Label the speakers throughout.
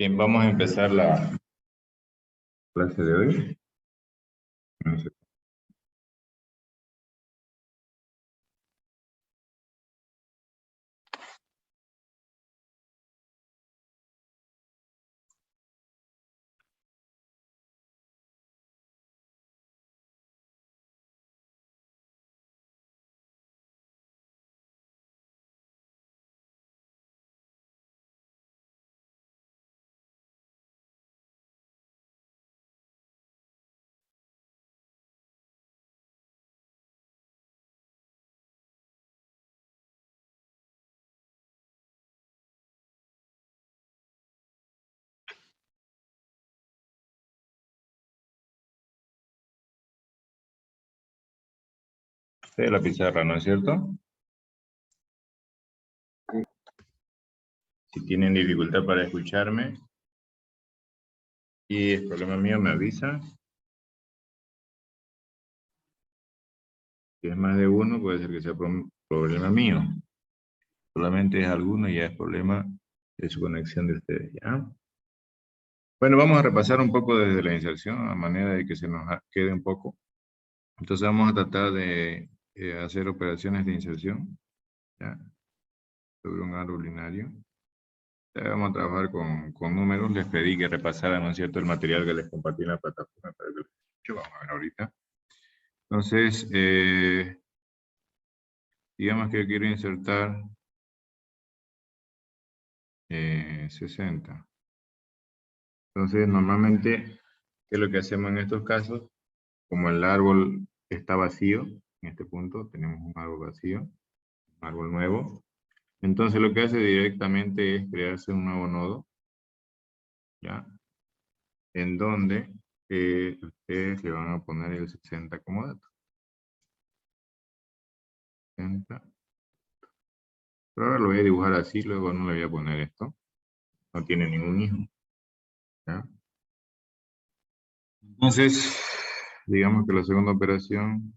Speaker 1: Bien, vamos a empezar la clase de hoy. De la pizarra, ¿no es cierto? Si tienen dificultad para escucharme y es problema mío, me avisan. Si es más de uno, puede ser que sea problema mío. Solamente es alguno y ya es problema de su conexión de ustedes, ¿ya? Bueno, vamos a repasar un poco desde la inserción, a manera de que se nos quede un poco. Entonces vamos a tratar de hacer operaciones de inserción, ¿ya? Sobre un árbol binario. Vamos a trabajar con números. Les pedí que repasaran, ¿no es cierto?, el material que les compartí en la plataforma para que lo escuchen. Vamos a ver ahorita. Entonces, digamos que quiero insertar 60. Entonces, normalmente, ¿qué es lo que hacemos en estos casos? Como el árbol está vacío, en este punto tenemos un árbol vacío, un árbol nuevo. Entonces, lo que hace directamente es crearse un nuevo nodo, ¿ya? En donde ustedes le van a poner el 60 como dato. 60. Pero ahora lo voy a dibujar así, luego no le voy a poner esto. No tiene ningún hijo, ¿ya? Entonces, digamos que la segunda operación,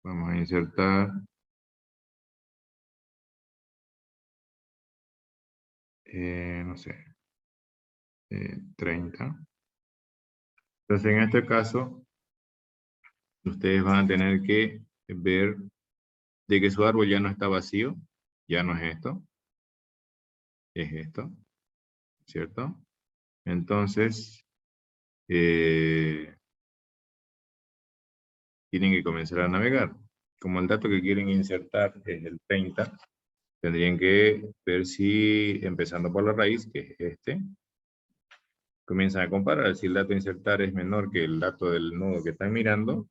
Speaker 1: vamos a insertar no sé, 30. Entonces, en este caso, ustedes van a tener que ver de que su árbol ya no está vacío, ya no es esto, ¿cierto? Entonces, tienen que comenzar a navegar. Como el dato que quieren insertar es el 30, tendrían que ver si, empezando por la raíz, que es este, comienzan a comparar. Si el dato a insertar es menor que el dato del nodo que están mirando,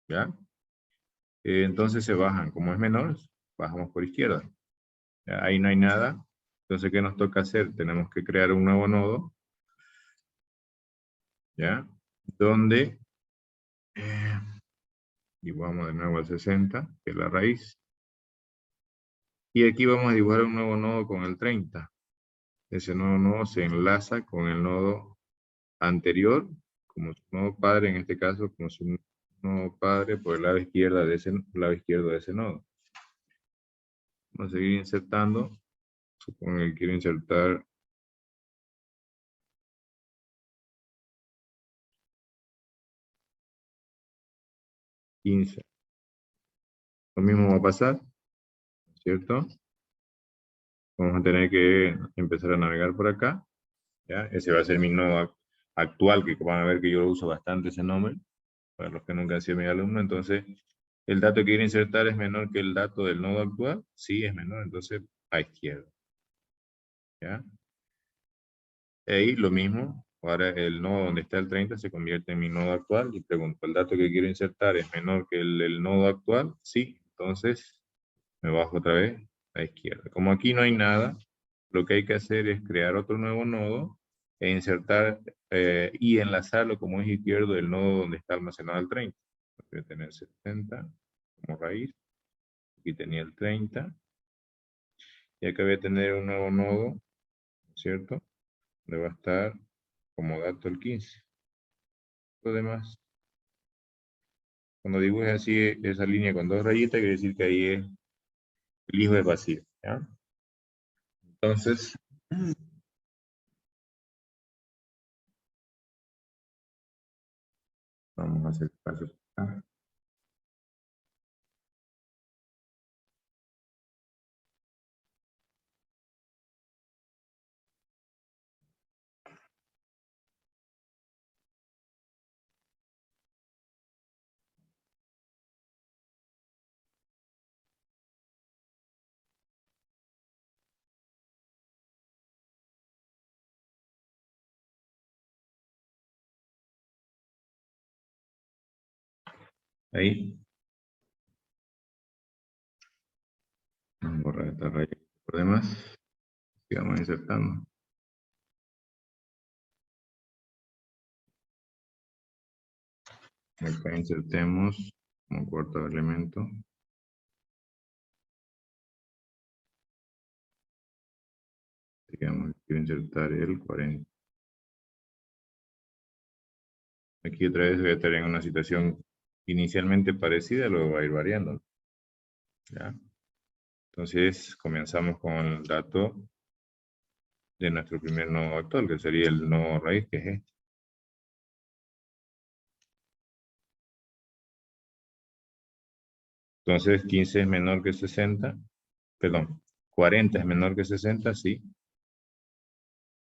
Speaker 1: ¿ya? Entonces se bajan. Como es menor, bajamos por izquierda. ¿Ya? Ahí no hay nada. Entonces, ¿qué nos toca hacer? Tenemos que crear un nuevo nodo, ¿ya? Donde, y vamos de nuevo al 60, que es la raíz. Y aquí vamos a dibujar un nuevo nodo con el 30. Ese nuevo nodo se enlaza con el nodo anterior, como su nodo padre, en este caso, como su nodo padre por el lado izquierdo de ese nodo. Vamos a seguir insertando. Supongo que quiero insertar $15. Lo mismo va a pasar, ¿cierto? Vamos a tener que empezar a navegar por acá, ¿ya? Ese va a ser mi nodo actual, que van a ver que yo uso bastante ese nombre, para los que nunca han sido mi alumno. Entonces, ¿el dato que quiero insertar es menor que el dato del nodo actual? Sí, es menor, entonces a izquierda, ¿ya? Ahí lo mismo, ahora el nodo donde está el 30 se convierte en mi nodo actual, y pregunto, ¿el dato que quiero insertar es menor que el nodo actual? Sí, entonces me bajo otra vez a izquierda. Como aquí no hay nada, lo que hay que hacer es crear otro nuevo nodo e insertar y enlazarlo como eje izquierdo del nodo donde está almacenado el 30. Voy a tener 70 como raíz. Aquí tenía el 30. Y acá voy a tener un nuevo nodo, ¿cierto? Donde va a estar como dato el 15. Lo demás, cuando dibuje así esa línea con dos rayitas, quiere decir que ahí es el hijo es vacío, ¿ya? Entonces, Vamos a hacer pasos acá. Ahí. Vamos a borrar esta raya por demás. Sigamos insertando. Acá insertemos como cuarto elemento. Digamos, quiero insertar el 40. Aquí otra vez voy a estar en una situación inicialmente parecida, luego va a ir variando. ¿Ya? Entonces, comenzamos con el dato de nuestro primer nodo actual, que sería el nodo raíz, que es este. Entonces, 15 es menor que 60, perdón, 40 es menor que 60, sí.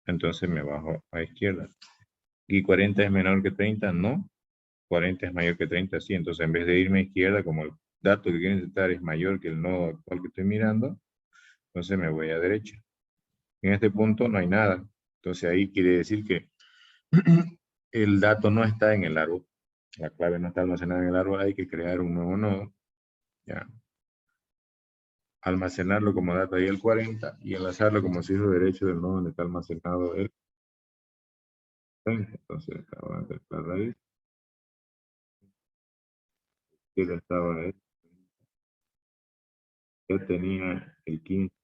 Speaker 1: Entonces me bajo a izquierda. ¿Y 40 es menor que 30? No. 40 es mayor que 30, sí. Entonces, en vez de irme a izquierda, como el dato que quiero insertar es mayor que el nodo actual que estoy mirando, entonces me voy a derecha. En este punto no hay nada. Entonces, ahí quiere decir que el dato no está en el árbol. La clave no está almacenada en el árbol. Hay que crear un nuevo nodo. ¿Ya? Almacenarlo como dato ahí el 40 y enlazarlo como si hizo derecho del nodo donde está almacenado el 30. Entonces, acá va a la raíz. Que estaba ahí. Ya tenía el 15.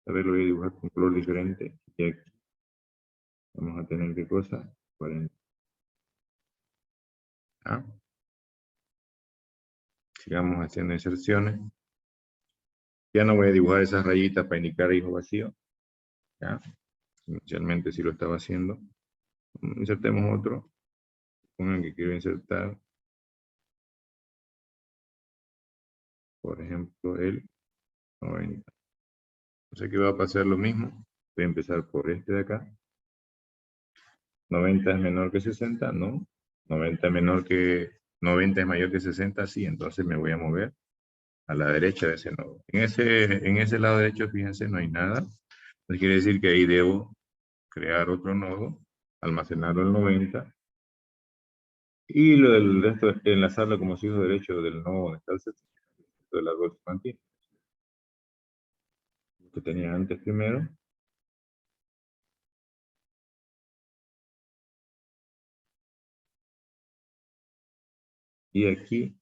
Speaker 1: A ver, lo voy a dibujar con color diferente. Y aquí vamos a tener, ¿qué cosa? 40. ¿Ah? Sigamos haciendo inserciones. Ya no voy a dibujar esas rayitas para indicar hijo vacío. ¿Ya? Inicialmente sí lo estaba haciendo. Insertemos otro. Pongan que quiero insertar, por ejemplo, el 90. O sea que va a pasar lo mismo. Voy a empezar por este de acá. 90 es menor que 60, no. 90 es menor que 90 es mayor que 60, sí. Entonces me voy a mover a la derecha de ese nodo. En ese lado derecho, fíjense, no hay nada. Entonces quiere decir que ahí debo crear otro nodo, almacenarlo en 90, y lo del resto, enlazarlo como si hizo derecho del nodo donde está el 60 del árbol semántico que tenía antes primero. Y aquí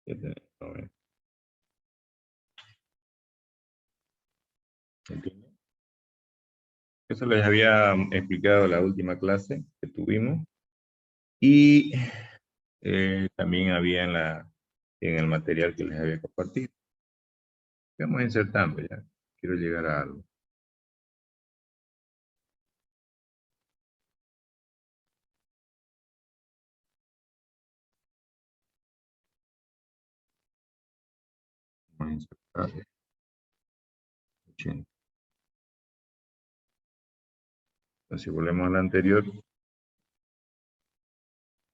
Speaker 1: ya tenemos 90. ¿Entienden? Eso les había explicado la última clase que tuvimos. Y también había en el material que les había compartido. Vamos insertando ya. Quiero llegar a algo. Vamos a insertar 80. Entonces, si volvemos a la anterior,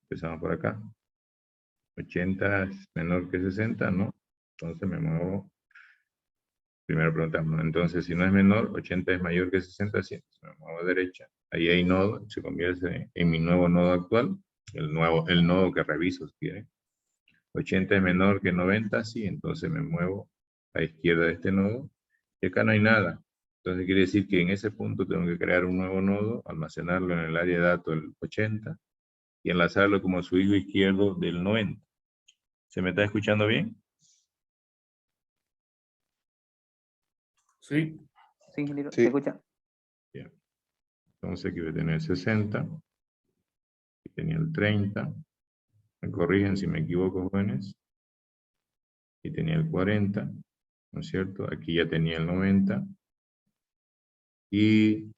Speaker 1: empezamos por acá. 80 es menor que 60, ¿no? Entonces me muevo. Primero preguntamos, entonces si no es menor, 80 es mayor que 60, sí. Entonces me muevo a derecha. Ahí hay nodo, se convierte en mi nuevo nodo actual. El nodo que reviso, si quieren. 80 es menor que 90, sí. Entonces me muevo a izquierda de este nodo. Y acá no hay nada. Entonces quiere decir que en ese punto tengo que crear un nuevo nodo, almacenarlo en el área de datos el 80 y enlazarlo como su hijo izquierdo del 90. ¿Se me está escuchando bien?
Speaker 2: Sí.
Speaker 3: Sí, ingeniero,
Speaker 2: Sí.
Speaker 3: ¿se escucha?
Speaker 1: Bien. Entonces aquí voy a tener 60, aquí tenía el 30, me corrigen si me equivoco, jóvenes, aquí tenía el 40, ¿no es cierto? Aquí ya tenía el 90, Y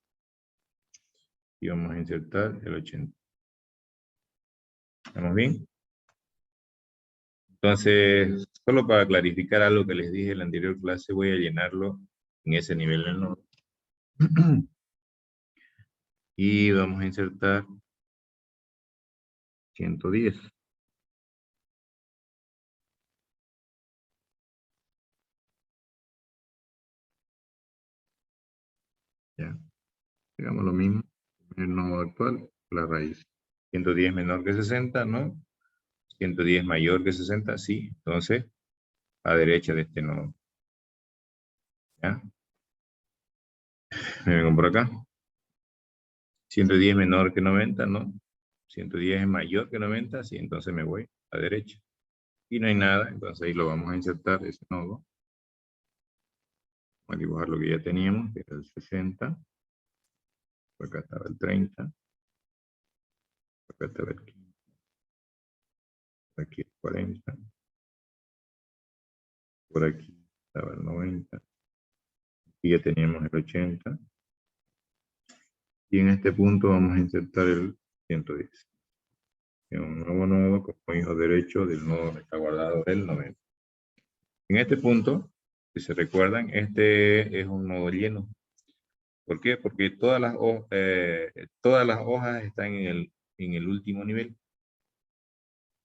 Speaker 1: vamos a insertar el 80. ¿Estamos bien? Entonces, solo para clarificar algo que les dije en la anterior clase, voy a llenarlo en ese nivel del nodo. Y vamos a insertar 110. Ya, digamos lo mismo. El nodo actual, la raíz. 110 menor que 60, ¿no? 110 mayor que 60, sí. Entonces, a derecha de este nodo. ¿Ya? Me vengo por acá. 110 menor que 90, ¿no? 110 es mayor que 90, sí. Entonces me voy a derecha. Y no hay nada, entonces ahí lo vamos a insertar, ese nodo. Vamos a dibujar lo que ya teníamos, que era el 60. Por acá estaba el 30. Por acá estaba el 15. Por aquí el 40. Por aquí estaba el 90. Y ya teníamos el 80. Y en este punto vamos a insertar el 110. En un nuevo nodo como hijo derecho del nodo que está guardado el 90. En este punto, si se recuerdan, este es un nodo lleno. ¿Por qué? Porque todas las hojas están en el último nivel.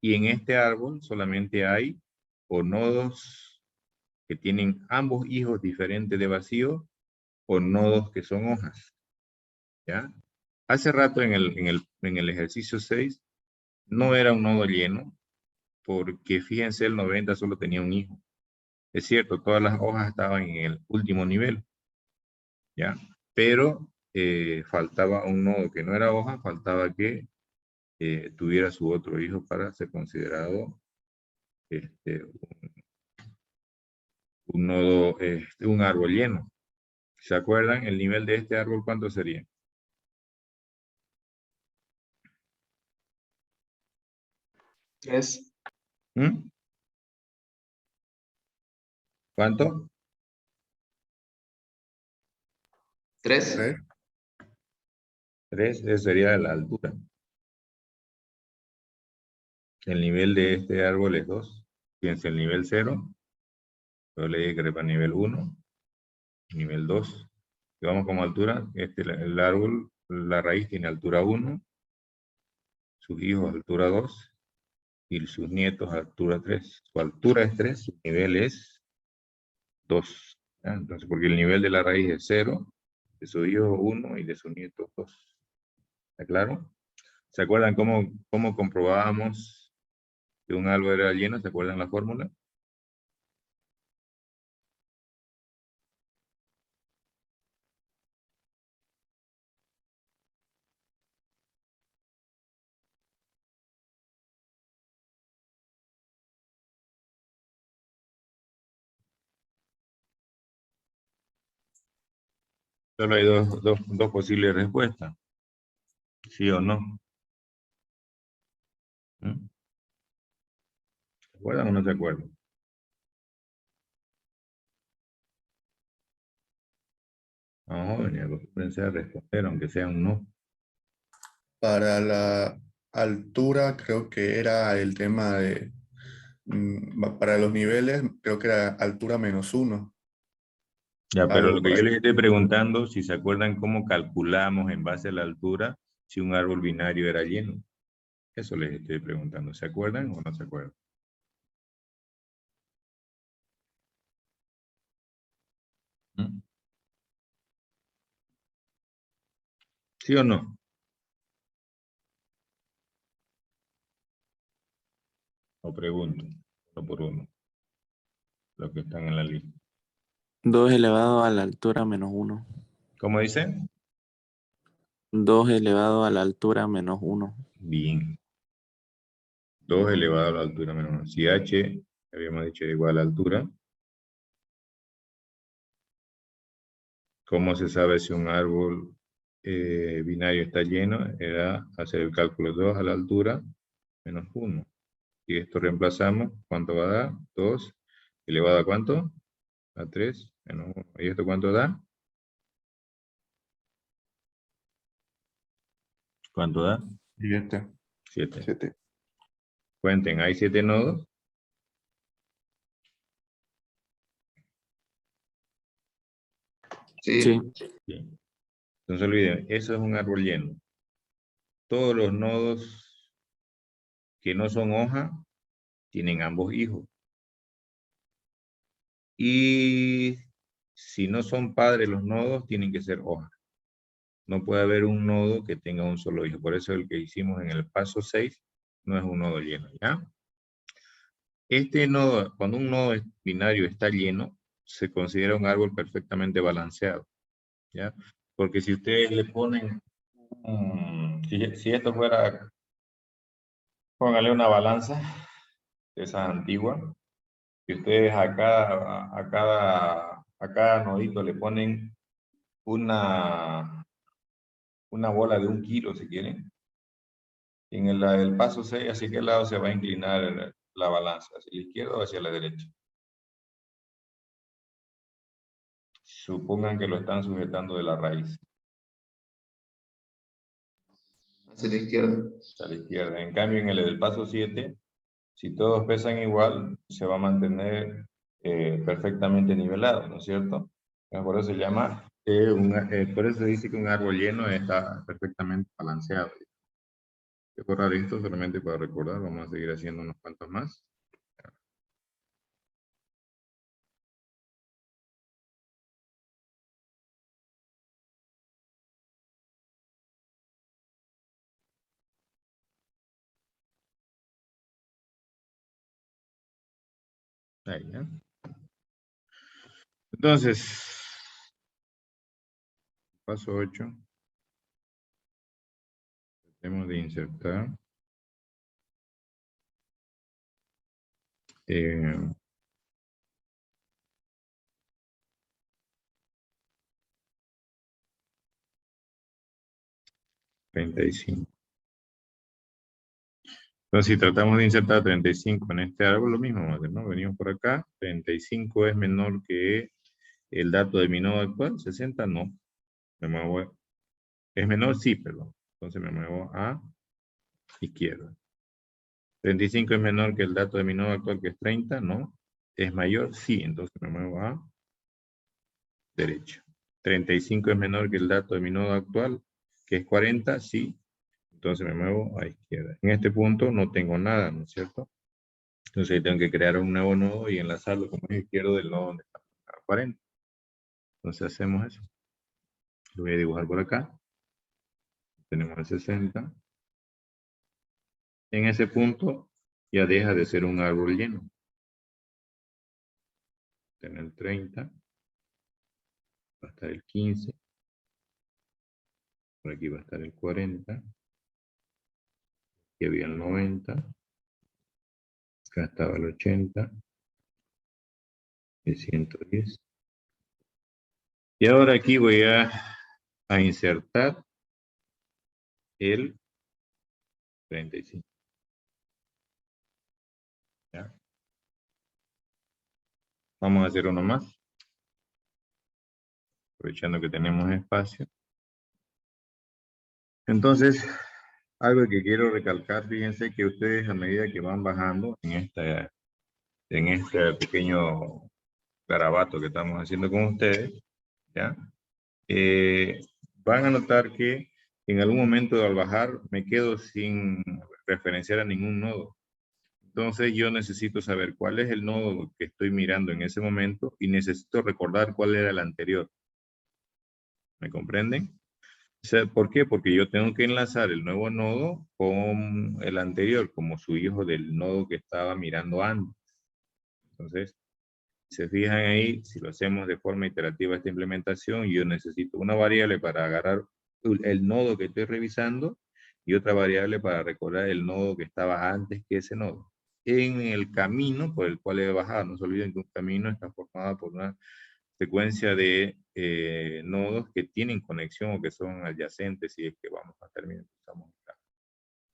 Speaker 1: Y en este árbol solamente hay o nodos que tienen ambos hijos diferentes de vacío o nodos que son hojas. ¿Ya? Hace rato en el ejercicio 6 no era un nodo lleno porque fíjense el 90 solo tenía un hijo. Es cierto, todas las hojas estaban en el último nivel. ¿Ya? Pero faltaba un nodo que no era hoja, faltaba que tuviera su otro hijo para ser considerado un nodo, un árbol lleno. ¿Se acuerdan? El nivel de este árbol, ¿cuánto sería?
Speaker 2: Tres.
Speaker 1: ¿Mm? ¿Cuánto?
Speaker 2: 3.
Speaker 1: 3, esa sería la altura. El nivel de este árbol es 2. Fíjense, el nivel 0. Yo le dije que era para nivel 1. Nivel 2. Y vamos como altura. El árbol, la raíz tiene altura 1. Sus hijos altura 2. Y sus nietos altura 3. Su altura es 3, su nivel es 2. ¿Ya? Entonces, porque el nivel de la raíz es 0, de su hijo 1 y de su nieto 2. ¿Está claro? ¿Se acuerdan cómo comprobábamos que un árbol era lleno? ¿Se acuerdan la fórmula? Solo hay dos posibles respuestas. ¿Sí o no? ¿Mm? ¿Se acuerdan o no se acuerdan? No, venía, pensé a responder, aunque sea un no.
Speaker 3: Para la altura, creo que era el tema de, para los niveles, creo que era altura -1.
Speaker 1: Ya, pero
Speaker 3: Algo
Speaker 1: lo que
Speaker 3: por
Speaker 1: yo
Speaker 3: ahí.
Speaker 1: les estoy preguntando, si se acuerdan cómo calculamos en base a la altura si un árbol binario era lleno. Eso les estoy preguntando. ¿Se acuerdan o no se acuerdan? ¿Mm? ¿Sí o no? O pregunto, uno por uno, los que están en la lista.
Speaker 4: 2 elevado a la altura -1.
Speaker 1: ¿Cómo dicen?
Speaker 4: 2 elevado a la altura -1.
Speaker 1: Bien. 2 elevado a la altura menos 1. Si h, habíamos dicho, era igual a la altura, ¿cómo se sabe si un árbol binario está lleno? Era hacer el cálculo 2 a la altura menos 1. Y esto reemplazamos, ¿cuánto va a dar? 2 elevado a ¿cuánto? A 3 menos 1. ¿Y esto cuánto da? ¿Cuánto da?
Speaker 3: 7.
Speaker 1: 7.
Speaker 5: 7.
Speaker 1: Cuenten, ¿hay 7 nodos?
Speaker 2: Sí.
Speaker 4: Sí.
Speaker 1: Sí. No se olviden, eso es un árbol lleno. Todos los nodos que no son hoja tienen ambos hijos. Y si no son padres los nodos, tienen que ser hoja. No puede haber un nodo que tenga un solo hijo. Por eso el que hicimos en el paso 6 no es un nodo lleno, ¿ya? Este nodo, cuando un nodo binario está lleno, se considera un árbol perfectamente balanceado, ¿ya? Porque si ustedes le ponen, si esto fuera, póngale una balanza, esa antigua, y ustedes a cada nodito le ponen una bola de 1 kilo, si quieren. En el paso 6, ¿hacia qué lado se va a inclinar la balanza? ¿Hacia la izquierda o hacia la derecha? Supongan que lo están sujetando de la raíz.
Speaker 2: Hacia la izquierda.
Speaker 1: A la izquierda. En cambio, en el del paso 7, si todos pesan igual, se va a mantener perfectamente nivelado, ¿no es cierto? Por eso se llama, por eso se dice que un árbol lleno está perfectamente balanceado. Voy a borrar esto solamente para recordar, vamos a seguir haciendo unos cuantos más. Ahí, ¿ya? Entonces, paso 8. Tenemos de insertar. Eh, $35. Entonces, si tratamos de insertar 35 en este árbol, lo mismo, ¿no? Venimos por acá, 35 es menor que el dato de mi nodo actual, 60 no. Me muevo, es menor, sí, perdón. Entonces me muevo a izquierda. 35 es menor que el dato de mi nodo actual, que es 30, no. Es mayor, sí, entonces me muevo a derecha. 35 es menor que el dato de mi nodo actual, que es 40, sí. Entonces me muevo a izquierda. En este punto no tengo nada, ¿no es cierto? Entonces tengo que crear un nuevo nodo y enlazarlo como es izquierdo del nodo donde está 40. Entonces hacemos eso. Lo voy a dibujar por acá. Tenemos el 60. En ese punto ya deja de ser un árbol lleno. Tener el 30. Va a estar el 15. Por aquí va a estar el 40. Aquí había el 90. Acá estaba el 80. El 110. Y ahora aquí voy a insertar el 35. ¿Ya? Vamos a hacer uno más. Aprovechando que tenemos espacio. Entonces, algo que quiero recalcar, fíjense que ustedes a medida que van bajando en este pequeño garabato que estamos haciendo con ustedes, ¿ya? Van a notar que en algún momento al bajar me quedo sin referenciar a ningún nodo. Entonces yo necesito saber cuál es el nodo que estoy mirando en ese momento y necesito recordar cuál era el anterior. ¿Me comprenden? ¿Por qué? Porque yo tengo que enlazar el nuevo nodo con el anterior, como su hijo del nodo que estaba mirando antes. Entonces, se fijan ahí, si lo hacemos de forma iterativa esta implementación, yo necesito una variable para agarrar el nodo que estoy revisando y otra variable para recordar el nodo que estaba antes que ese nodo. En el camino por el cual he bajado, no se olviden que un camino está formado por una secuencia de nodos que tienen conexión o que son adyacentes si es que vamos a terminar.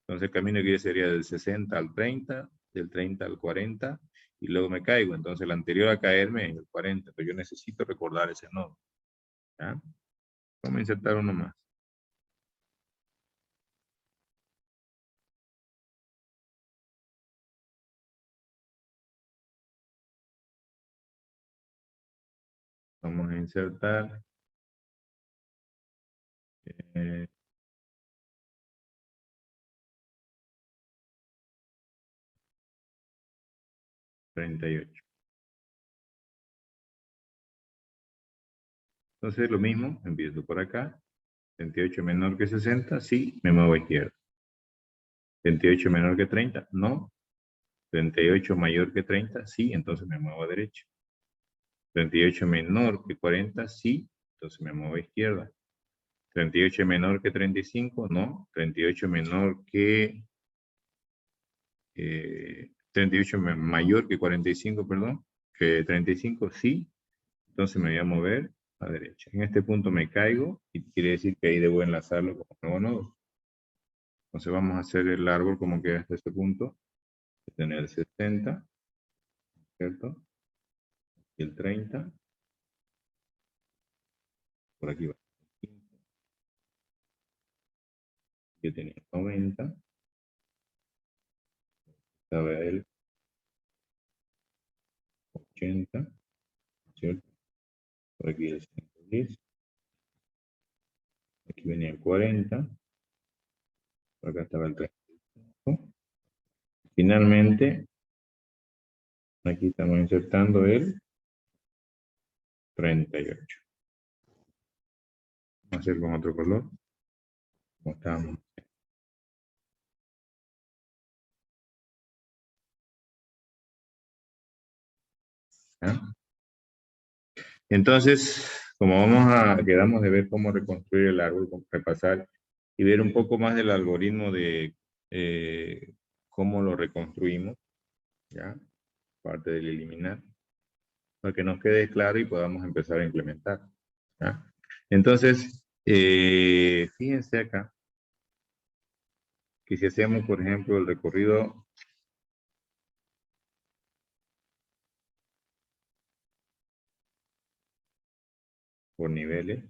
Speaker 1: Entonces el camino que yo sería del 60 al 30, del 30 al 40, y luego me caigo. Entonces el anterior a caerme es el 40, pero yo necesito recordar ese nodo. ¿Ya? Vamos a insertar uno más. Vamos a insertar 38. Entonces lo mismo, empiezo por acá. 38 menor que 60, sí, me muevo a izquierda. 38 menor que 30, no. 38 mayor que 30, sí, entonces me muevo a derecha. 38 menor que 40, sí, entonces me muevo a izquierda. 38 menor que 35, no. 38 menor que... 38 mayor que 45, perdón. Que 35, sí. Entonces me voy a mover a derecha. En este punto me caigo y quiere decir que ahí debo enlazarlo con un nuevo nodo. Entonces vamos a hacer el árbol como queda hasta este punto. Tener 60, ¿cierto? Y el 30. Por aquí va. Yo tenía 90. Estaba el 80, ¿cierto? Por aquí el 110. Aquí venía el 40. Por acá estaba el 35. Finalmente, aquí estamos insertando el 38. Vamos a hacer con otro color. Como estábamos. ¿Ya? Entonces, como quedamos de ver cómo reconstruir el árbol, repasar y ver un poco más del algoritmo de cómo lo reconstruimos, ¿ya? Parte del eliminar, para que nos quede claro y podamos empezar a implementar, ¿ya? Entonces, fíjense acá, que si hacemos, por ejemplo, el recorrido por niveles,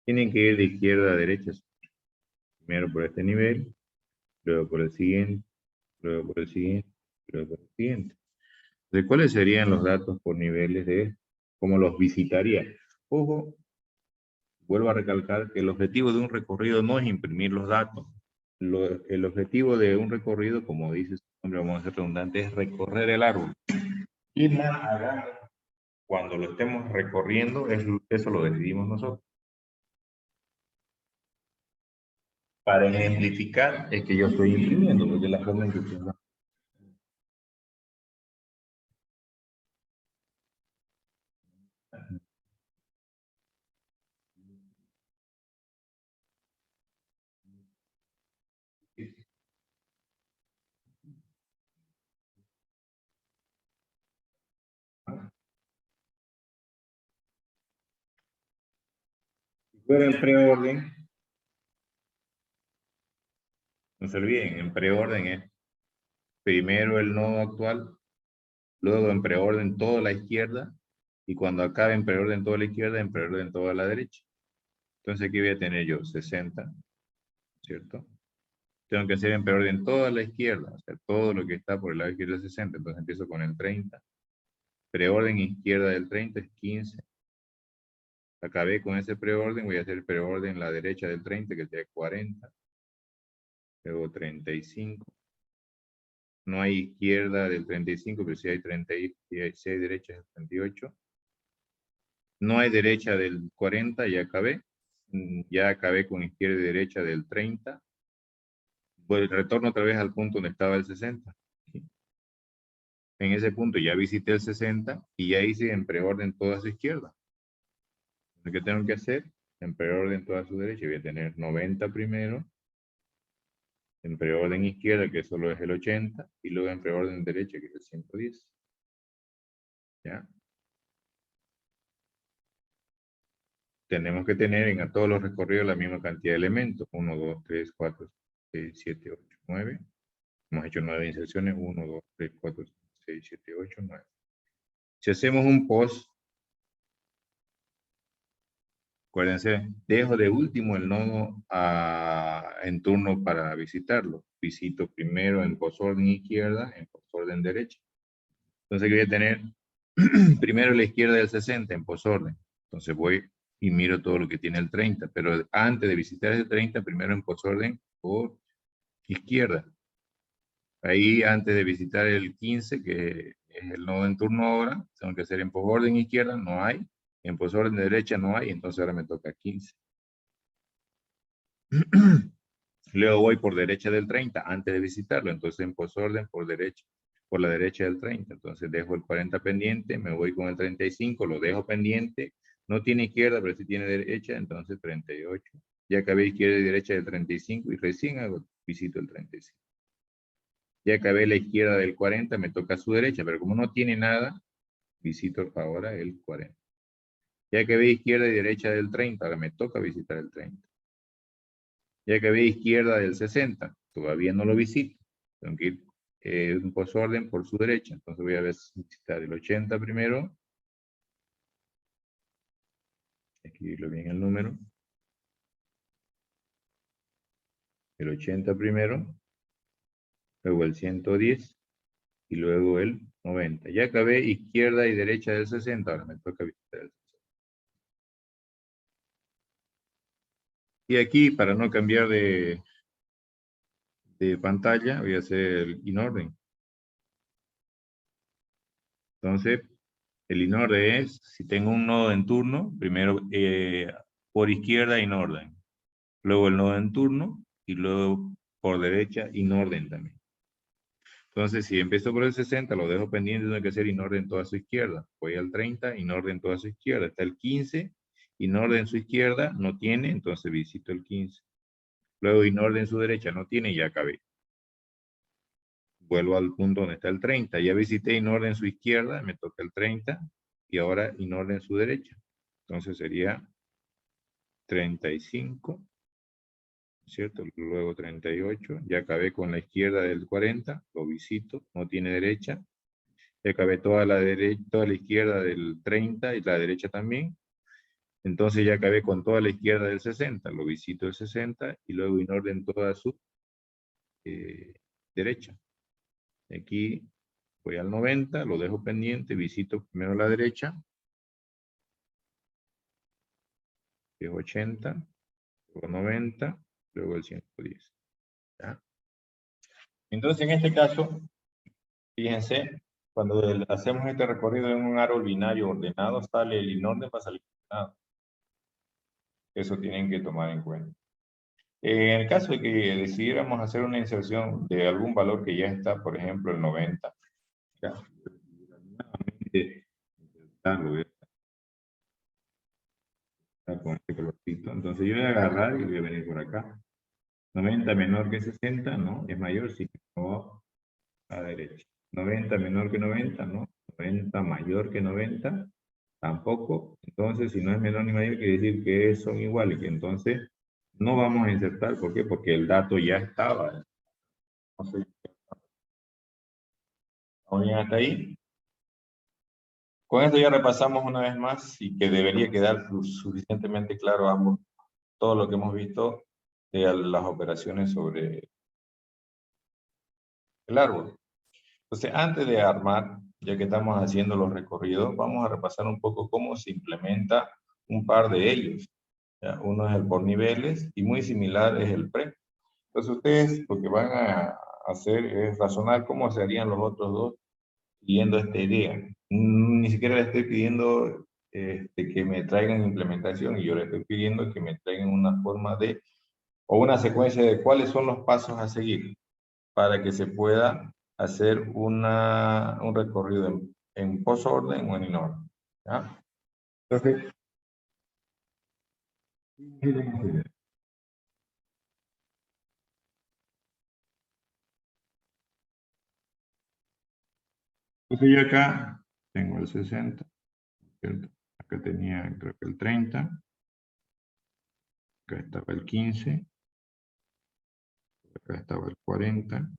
Speaker 1: tienen que ir de izquierda a derecha, primero por este nivel, luego por el siguiente, luego por el siguiente, luego por el siguiente. ¿De cuáles serían los datos por niveles de cómo los visitaría? Ojo, vuelvo a recalcar que el objetivo de un recorrido no es imprimir los datos. El objetivo de un recorrido, como dice su nombre, vamos a ser redundantes, es recorrer el árbol. Y más hagamos cuando lo estemos recorriendo, eso lo decidimos nosotros. Para ejemplificar es que yo estoy imprimiendo, porque es la forma en que funciona. Si fuera en preorden, no se olviden, en preorden es primero el nodo actual, luego en preorden toda la izquierda, y cuando acabe en preorden toda la izquierda, en preorden toda la derecha. Entonces aquí voy a tener yo 60, ¿cierto? Tengo que hacer en preorden toda la izquierda, o sea, todo lo que está por el lado izquierdo es 60, entonces empiezo con el 30. Preorden izquierda del 30 es 15. Acabé con ese preorden, voy a hacer preorden la derecha del 30, que sería 40. Luego 35. No hay izquierda del 35, pero sí hay 36 derecha del 38. No hay derecha del 40, ya acabé. Ya acabé con izquierda y derecha del 30. Pues retorno otra vez al punto donde estaba el 60. En ese punto ya visité el 60 y ya hice en preorden toda su izquierda. ¿Qué tengo que hacer? En preorden toda su derecha. Voy a tener 90 primero. En preorden izquierda, que solo es el 80. Y luego en preorden derecha, que es el 110. ¿Ya? Tenemos que tener en todos los recorridos la misma cantidad de elementos. 1, 2, 3, 4, 6, 7, 8, 9. Hemos hecho 9 inserciones. 1, 2, 3, 4, 5, 6, 7, 8, 9. Si hacemos un post, Acuérdense, dejo de último el nodo en turno para visitarlo. Visito primero en posorden izquierda, en posorden derecha. Entonces voy a tener primero la izquierda del 60 en posorden. Entonces voy y miro todo lo que tiene el 30. Pero antes de visitar ese 30, primero en posorden por izquierda. Ahí antes de visitar el 15, que es el nodo en turno ahora, tengo que hacer en posorden izquierda, no hay. En posorden derecha no hay, entonces ahora me toca 15. Luego voy por derecha del 30 antes de visitarlo, entonces en posorden por derecha, por la derecha del 30. Entonces dejo el 40 pendiente, me voy con el 35, lo dejo pendiente. No tiene izquierda, pero sí tiene derecha, entonces 38. Ya acabé izquierda y derecha del 35 y recién visito el 35. Ya acabé la izquierda del 40, me toca a su derecha, pero como no tiene nada, visito ahora el 40. Ya que ve izquierda y derecha del 30, ahora me toca visitar el 30. Ya que ve izquierda del 60, todavía no lo visito. Tengo que ir en posorden por su derecha. Entonces voy a visitar el 80 primero. Escribirlo bien el número. El 80 primero. Luego el 110. Y luego el 90. Ya acabé izquierda y derecha del 60, ahora me toca visitar el 60. Y aquí, para no cambiar de pantalla, voy a hacer el inorden. Entonces, el inorden es, si tengo un nodo en turno, primero por izquierda inorden. Luego el nodo en turno y luego por derecha inorden también. Entonces, si empiezo por el 60, lo dejo pendiente, tengo que hacer inorden toda a su izquierda. Voy al 30, inorden toda a su izquierda. Está el 15, inorden su izquierda, no tiene, entonces visito el 15. Luego inorden su derecha, no tiene, ya acabé. Vuelvo al punto donde está el 30. Ya visité inorden su izquierda, me toca el 30. Y ahora inorden su derecha. Entonces sería 35, ¿cierto? Luego 38. Ya acabé con la izquierda del 40. Lo visito, no tiene derecha. Ya acabé toda la izquierda del 30 y la derecha también. Entonces ya acabé con toda la izquierda del 60. Lo visito el 60 y luego inorden toda su derecha. Aquí voy al 90, lo dejo pendiente, visito primero la derecha, que es 80, luego 90, luego el 110. ¿Ya? Entonces, en este caso, fíjense, cuando hacemos este recorrido en un árbol binario ordenado, sale el inorden, va a salir ordenado. Eso tienen que tomar en cuenta. En el caso de que decidiéramos hacer una inserción de algún valor que ya está, por ejemplo, el 90, ¿ya? Con este colorcito. Entonces yo voy a agarrar y voy a venir por acá. 90 menor que 60, ¿no? Es mayor, sí. No, a la derecha. 90 menor que 90, ¿no? 90 mayor que 90, tampoco. Entonces, si no es menor ni mayor, quiere decir que son iguales. Que entonces, no vamos a insertar. ¿Por qué? Porque el dato ya estaba. Entonces, ¿estamos bien hasta ahí? Con esto ya repasamos una vez más y que debería quedar suficientemente claro a ambos todo lo que hemos visto de las operaciones sobre el árbol. Entonces, antes de armar, ya que estamos haciendo los recorridos, vamos a repasar un poco cómo se implementa un par de ellos. ¿Ya? Uno es el por niveles y muy similar es el pre. Entonces, ustedes lo que van a hacer es razonar cómo se harían los otros dos siguiendo esta idea. Ni siquiera le estoy pidiendo que me traigan implementación y yo le estoy pidiendo que me traigan una forma de, o una secuencia de cuáles son los pasos a seguir para que se pueda hacer un recorrido en posorden o en inorden. ¿Ya? Entonces, yo acá tengo el 60, ¿cierto? Acá tenía creo que el 30, acá estaba el 15, acá estaba el 40,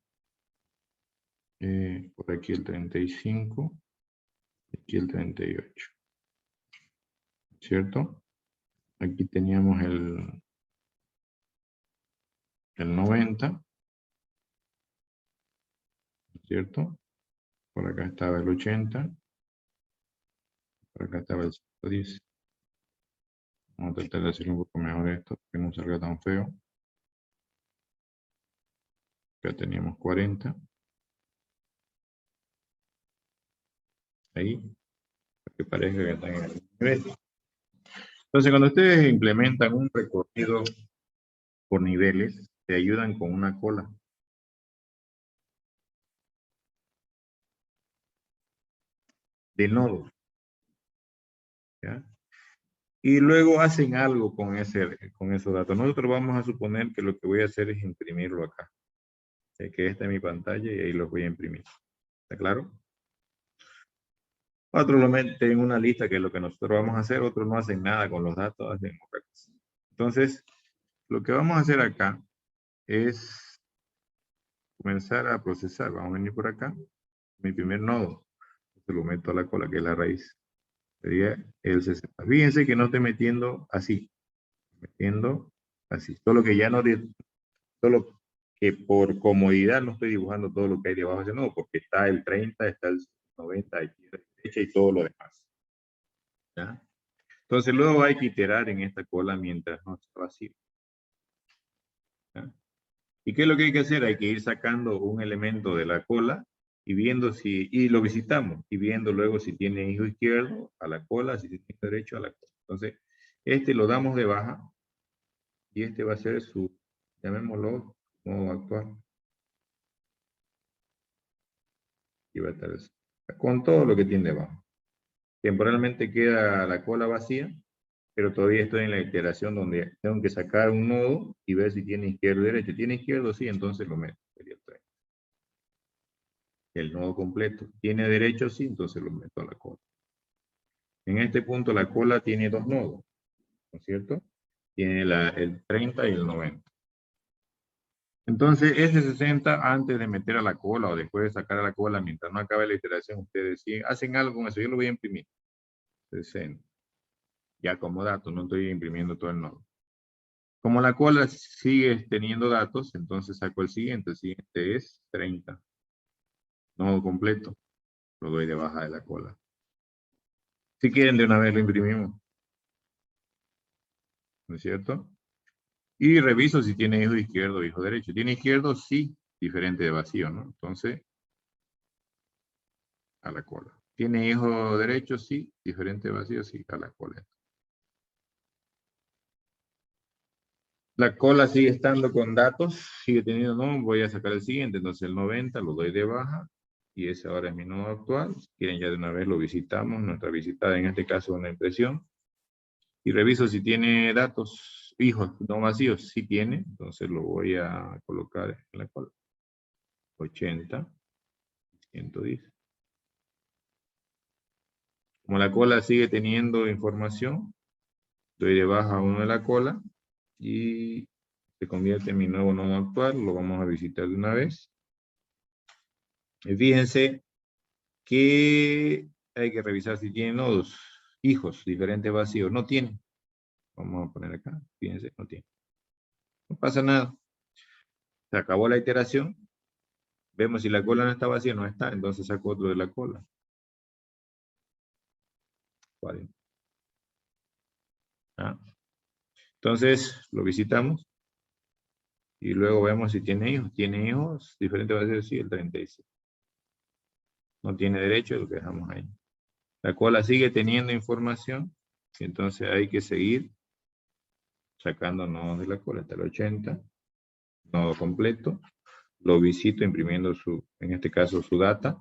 Speaker 1: por aquí el 35, aquí el 38, ¿cierto? Aquí teníamos el 90, ¿cierto? Por acá estaba el 80, por acá estaba el 110. Vamos a tratar de hacer un poco mejor esto, que no salga tan feo. Acá teníamos 40. Ahí, para que parezca que están en el nivel. Entonces, cuando ustedes implementan un recorrido por niveles, te ayudan con una cola. De nodos. ¿Ya? Y luego hacen algo con esos datos. Nosotros vamos a suponer que lo que voy a hacer es imprimirlo acá. Que esta es mi pantalla y ahí los voy a imprimir. ¿Está claro? Otros lo meten en una lista que es lo que nosotros vamos a hacer. Otros no hacen nada con los datos, hacen otra cosa. Entonces, lo que vamos a hacer acá es comenzar a procesar. Vamos a venir por acá. Mi primer nodo. Se lo meto a la cola, que es la raíz. Sería el 60. Fíjense que no estoy metiendo así. Metiendo así. Solo que ya no... Solo que por comodidad no estoy dibujando todo lo que hay debajo de ese nodo, porque está el 30, está el 90 aquí a la derecha y todo lo demás. ¿Ya? Entonces luego hay que iterar en esta cola mientras no está vacío. ¿Ya? ¿Y qué es lo que hay que hacer? Hay que ir sacando un elemento de la cola y viendo si, y lo visitamos, y viendo luego si tiene hijo izquierdo a la cola, si tiene hijo derecho a la cola. Entonces, este lo damos de baja y este va a ser su, llamémoslo, modo actual. Y va a estar eso, con todo lo que tiene debajo. Temporalmente queda la cola vacía, pero todavía estoy en la iteración donde tengo que sacar un nodo y ver si tiene izquierdo o derecho. ¿Tiene izquierdo? Sí, entonces lo meto. Sería el 30. El nodo completo. ¿Tiene derecho? Sí, entonces lo meto a la cola. En este punto la cola tiene dos nodos, ¿no es cierto? Tiene el 30 y el 90. Entonces, ese 60, antes de meter a la cola o después de sacar a la cola, mientras no acabe la iteración, ustedes sí, hacen algo con eso. Yo lo voy a imprimir. 60. Ya como dato, no estoy imprimiendo todo el nodo. Como la cola sigue teniendo datos, entonces saco el siguiente. El siguiente es 30. Nodo completo. Lo doy de baja de la cola. Si quieren, de una vez lo imprimimos. ¿No es cierto? Y reviso si tiene hijo izquierdo o hijo derecho. ¿Tiene izquierdo? Sí. Diferente de vacío, ¿no? Entonces, a la cola. ¿Tiene hijo derecho? Sí. Diferente de vacío, sí. A la cola. La cola sigue estando con datos, sigue teniendo, no, voy a sacar el siguiente, entonces el 90 lo doy de baja, y ese ahora es mi nodo actual. Si quieren ya de una vez lo visitamos, nuestra visitada en este caso es una impresión, y reviso si tiene datos, hijos no vacíos, si tiene, entonces lo voy a colocar en la cola. 80, 110. Como la cola sigue teniendo información, doy de baja uno de la cola, y se convierte en mi nuevo nodo actual, lo vamos a visitar de una vez. Y fíjense que hay que revisar si tiene nodos, hijos, diferentes vacíos. No tiene. Vamos a poner acá, fíjense, no tiene. No pasa nada. Se acabó la iteración. Vemos si la cola no está vacía, no está. Entonces saco otro de la cola. 40. ¿Ah? Entonces lo visitamos. Y luego vemos si tiene hijos. Tiene hijos, diferentes vacíos, sí, el 36. No tiene derecho, lo que dejamos ahí. La cola sigue teniendo información. Y entonces hay que seguir sacando nodos de la cola hasta el 80. Nodo completo. Lo visito imprimiendo en este caso, su data.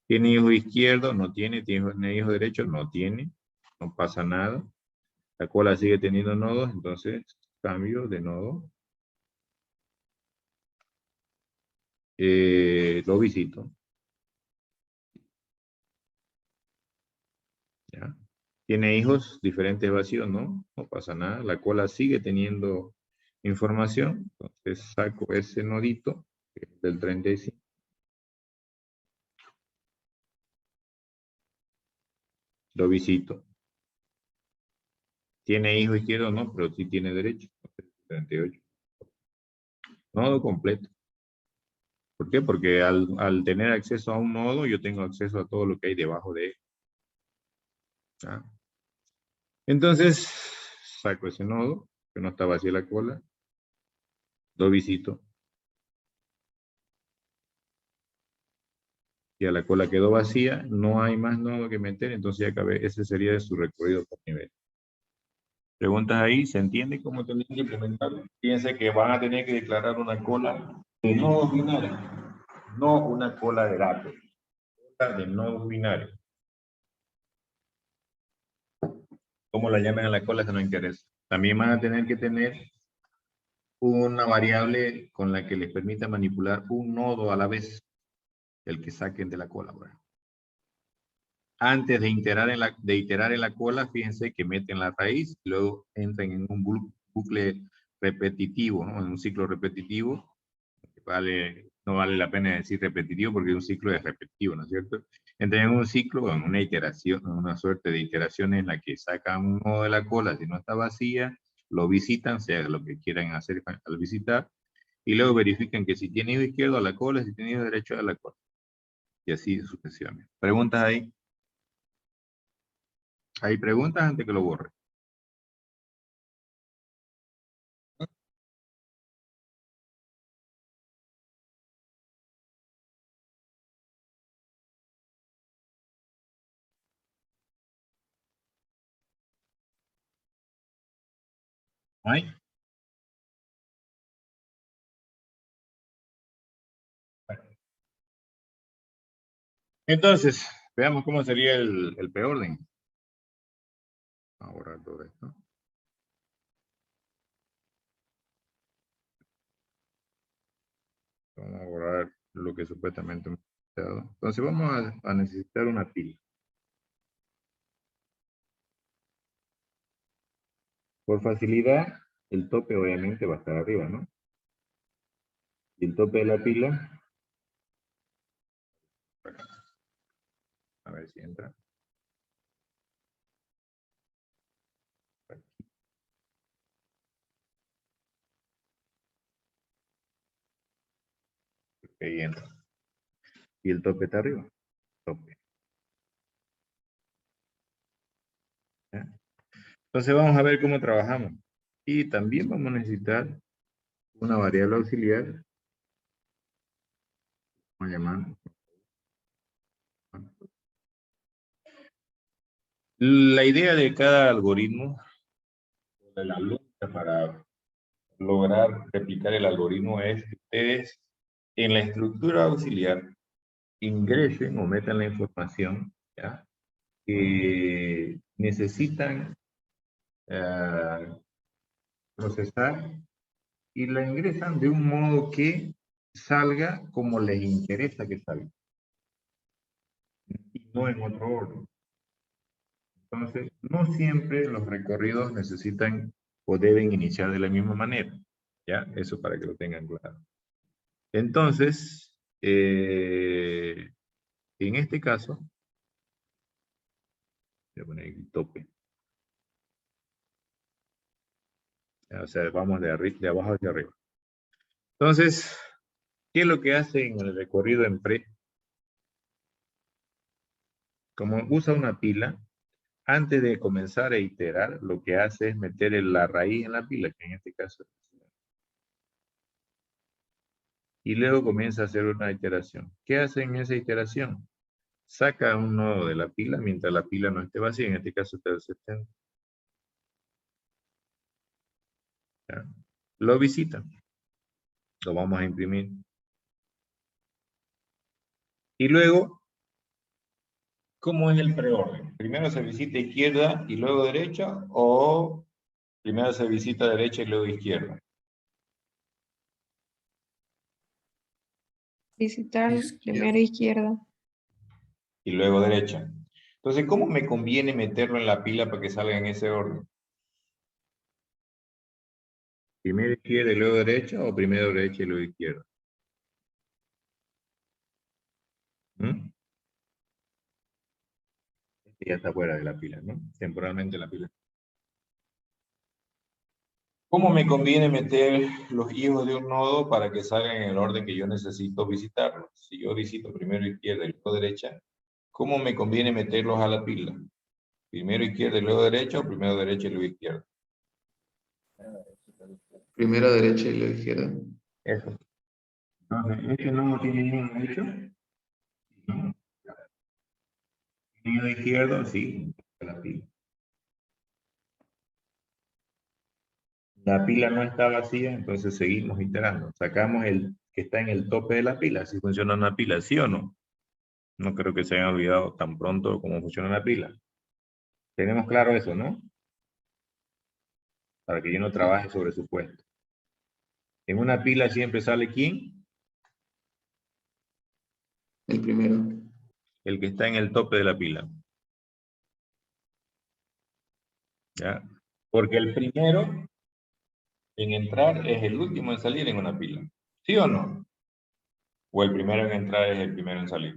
Speaker 1: ¿Tiene hijo izquierdo? No tiene. ¿Tiene hijo derecho? No tiene. No pasa nada. La cola sigue teniendo nodos, entonces cambio de nodo. Lo visito. ¿Ya? ¿Tiene hijos? Diferentes vacíos, ¿no? No pasa nada. La cola sigue teniendo información. Entonces saco ese nodito del 35. Lo visito. ¿Tiene hijo izquierdo? No, pero sí tiene derecho. 38. Nodo completo. ¿Por qué? Porque al tener acceso a un nodo, yo tengo acceso a todo lo que hay debajo de él. ¿Ah? Entonces, saco ese nodo, que no está vacía la cola, lo visito. Ya la cola quedó vacía, no hay más nodo que meter, entonces ya acabé. Ese sería su recorrido por nivel. Preguntas ahí, ¿se entiende cómo tienen que implementarlo? Fíjense que van a tener que declarar una cola de nodos binarios, no una cola de datos, cola de nodos binarios. ¿Cómo la llaman a la cola? Que no interesa. También van a tener que tener una variable con la que les permita manipular un nodo a la vez, el que saquen de la cola. Bueno. Antes de iterar en la cola, fíjense que meten la raíz, y luego entran en un bucle repetitivo, ¿no? En un ciclo repetitivo. No vale la pena decir repetitivo porque un ciclo es repetitivo, ¿no es cierto? Entran en un ciclo, en una iteración, en una suerte de iteración en la que sacan un nodo de la cola, si no está vacía, lo visitan, sea lo que quieran hacer al visitar, y luego verifican que si tiene ido izquierdo a la cola, si tiene ido derecho a la cola. Y así sucesivamente. ¿Preguntas ahí? ¿Hay preguntas antes que lo borre? ¿Hay? Entonces, veamos cómo sería el preorden. Vamos a borrar todo esto. Vamos a borrar lo que supuestamente hemos necesitado. Entonces vamos a necesitar una pila. Por facilidad, el tope obviamente va a estar arriba, ¿no? Y el tope de la pila, a ver si entra. Ahí entra. Y el tope está arriba. Tope. ¿Ya? Entonces vamos a ver cómo trabajamos. Y también vamos a necesitar una variable auxiliar. Vamos a llamar. La idea de cada algoritmo, de la lógica para lograr replicar el algoritmo es que ustedes en la estructura auxiliar ingresen o metan la información, ¿ya? Que necesitan procesar y la ingresan de un modo que salga como les interesa que salga y no en otro orden. Entonces, no siempre los recorridos necesitan o deben iniciar de la misma manera, ¿ya? Eso para que lo tengan claro. Entonces, en este caso, voy a poner el tope. O sea, vamos de abajo hacia arriba. Entonces, ¿qué es lo que hace en el recorrido en pre? Como usa una pila, antes de comenzar a iterar, lo que hace es meter la raíz en la pila, que en este caso es. Y luego comienza a hacer una iteración. ¿Qué hace en esa iteración? Saca un nodo de la pila mientras la pila no esté vacía, en este caso está el 70. ¿Ya? Lo visita. Lo vamos a imprimir. Y luego, ¿cómo es el preorden? ¿Primero se visita izquierda y luego derecha? ¿O primero se visita derecha y luego izquierda?
Speaker 5: Visitar
Speaker 3: Izquierda.
Speaker 5: primero izquierda.
Speaker 1: Y luego derecha. Entonces, ¿cómo me conviene meterlo en la pila para que salga en ese orden? ¿Primero izquierda y luego derecha o primero derecha y luego izquierda? ¿Mm? Este ya está fuera de la pila, ¿no? Temporalmente la pila. ¿Cómo me conviene meter los hijos de un nodo para que salgan en el orden que yo necesito visitarlos? Si yo visito primero izquierda y luego derecha, ¿cómo me conviene meterlos a la pila? ¿Primero izquierda y luego derecha o primero derecha y luego izquierda?
Speaker 2: Primero derecha y luego izquierda.
Speaker 1: Eso. Entonces, ¿este nodo tiene nido derecho? No. ¿Nido izquierdo? Sí, a la pila. La pila no está vacía, entonces seguimos iterando. Sacamos el que está en el tope de la pila. ¿Así funciona una pila, sí o no? No creo que se hayan olvidado tan pronto cómo funciona una pila. Tenemos claro eso, ¿no? Para que yo no trabaje sobre su puesto. En una pila siempre sale ¿quién?
Speaker 2: El primero.
Speaker 1: El que está en el tope de la pila. ¿Ya? Porque el primero en entrar es el último en salir en una pila. ¿Sí o no? O el primero en entrar es el primero en salir.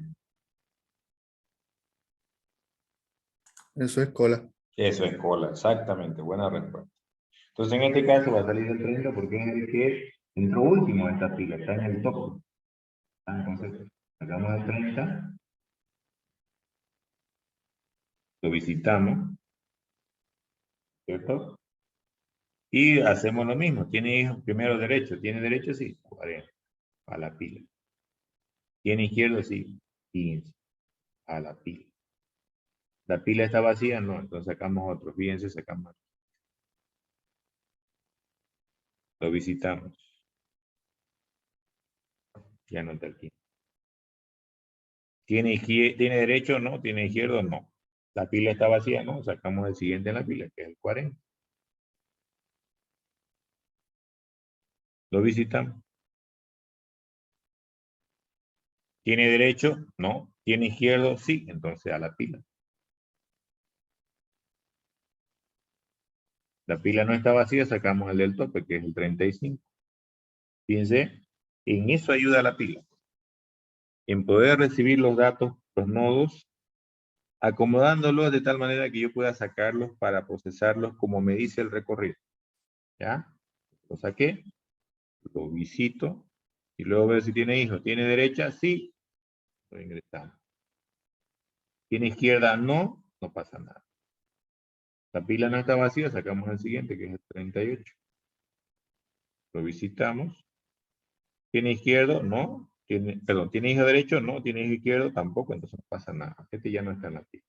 Speaker 3: Eso es cola.
Speaker 1: Eso es cola, exactamente. Buena respuesta. Entonces en este caso va a salir el 30 porque es el que entró último en esta pila, está en el tope. Entonces, sacamos el 30, lo visitamos, ¿cierto? Y hacemos lo mismo. Tiene hijos primero derecho. ¿Tiene derecho? Sí. 40. A la pila. ¿Tiene izquierdo? Sí. 15. A la pila. ¿La pila está vacía? No. Entonces sacamos otro. Fíjense, sacamos otro. Lo visitamos. Ya no está aquí. ¿Tiene derecho? No. ¿Tiene izquierdo? No. ¿La pila está vacía? No. Sacamos el siguiente en la pila, que es el 40. Lo visitamos. ¿Tiene derecho? No. ¿Tiene izquierdo? Sí. Entonces a la pila. La pila no está vacía, sacamos el del tope, que es el 35. Fíjense, en eso ayuda la pila. En poder recibir los datos, los nodos, acomodándolos de tal manera que yo pueda sacarlos para procesarlos como me dice el recorrido. ¿Ya? Lo saqué, lo visito, y luego veo si tiene hijos. ¿Tiene derecha? Sí. Lo ingresamos. ¿Tiene izquierda? No. No pasa nada. La pila no está vacía, sacamos el siguiente, que es el 38. Lo visitamos. ¿Tiene izquierdo? No. ¿Tiene hijo derecho? No. ¿Tiene hijo izquierdo? Tampoco, entonces no pasa nada. Este ya no está en la pila.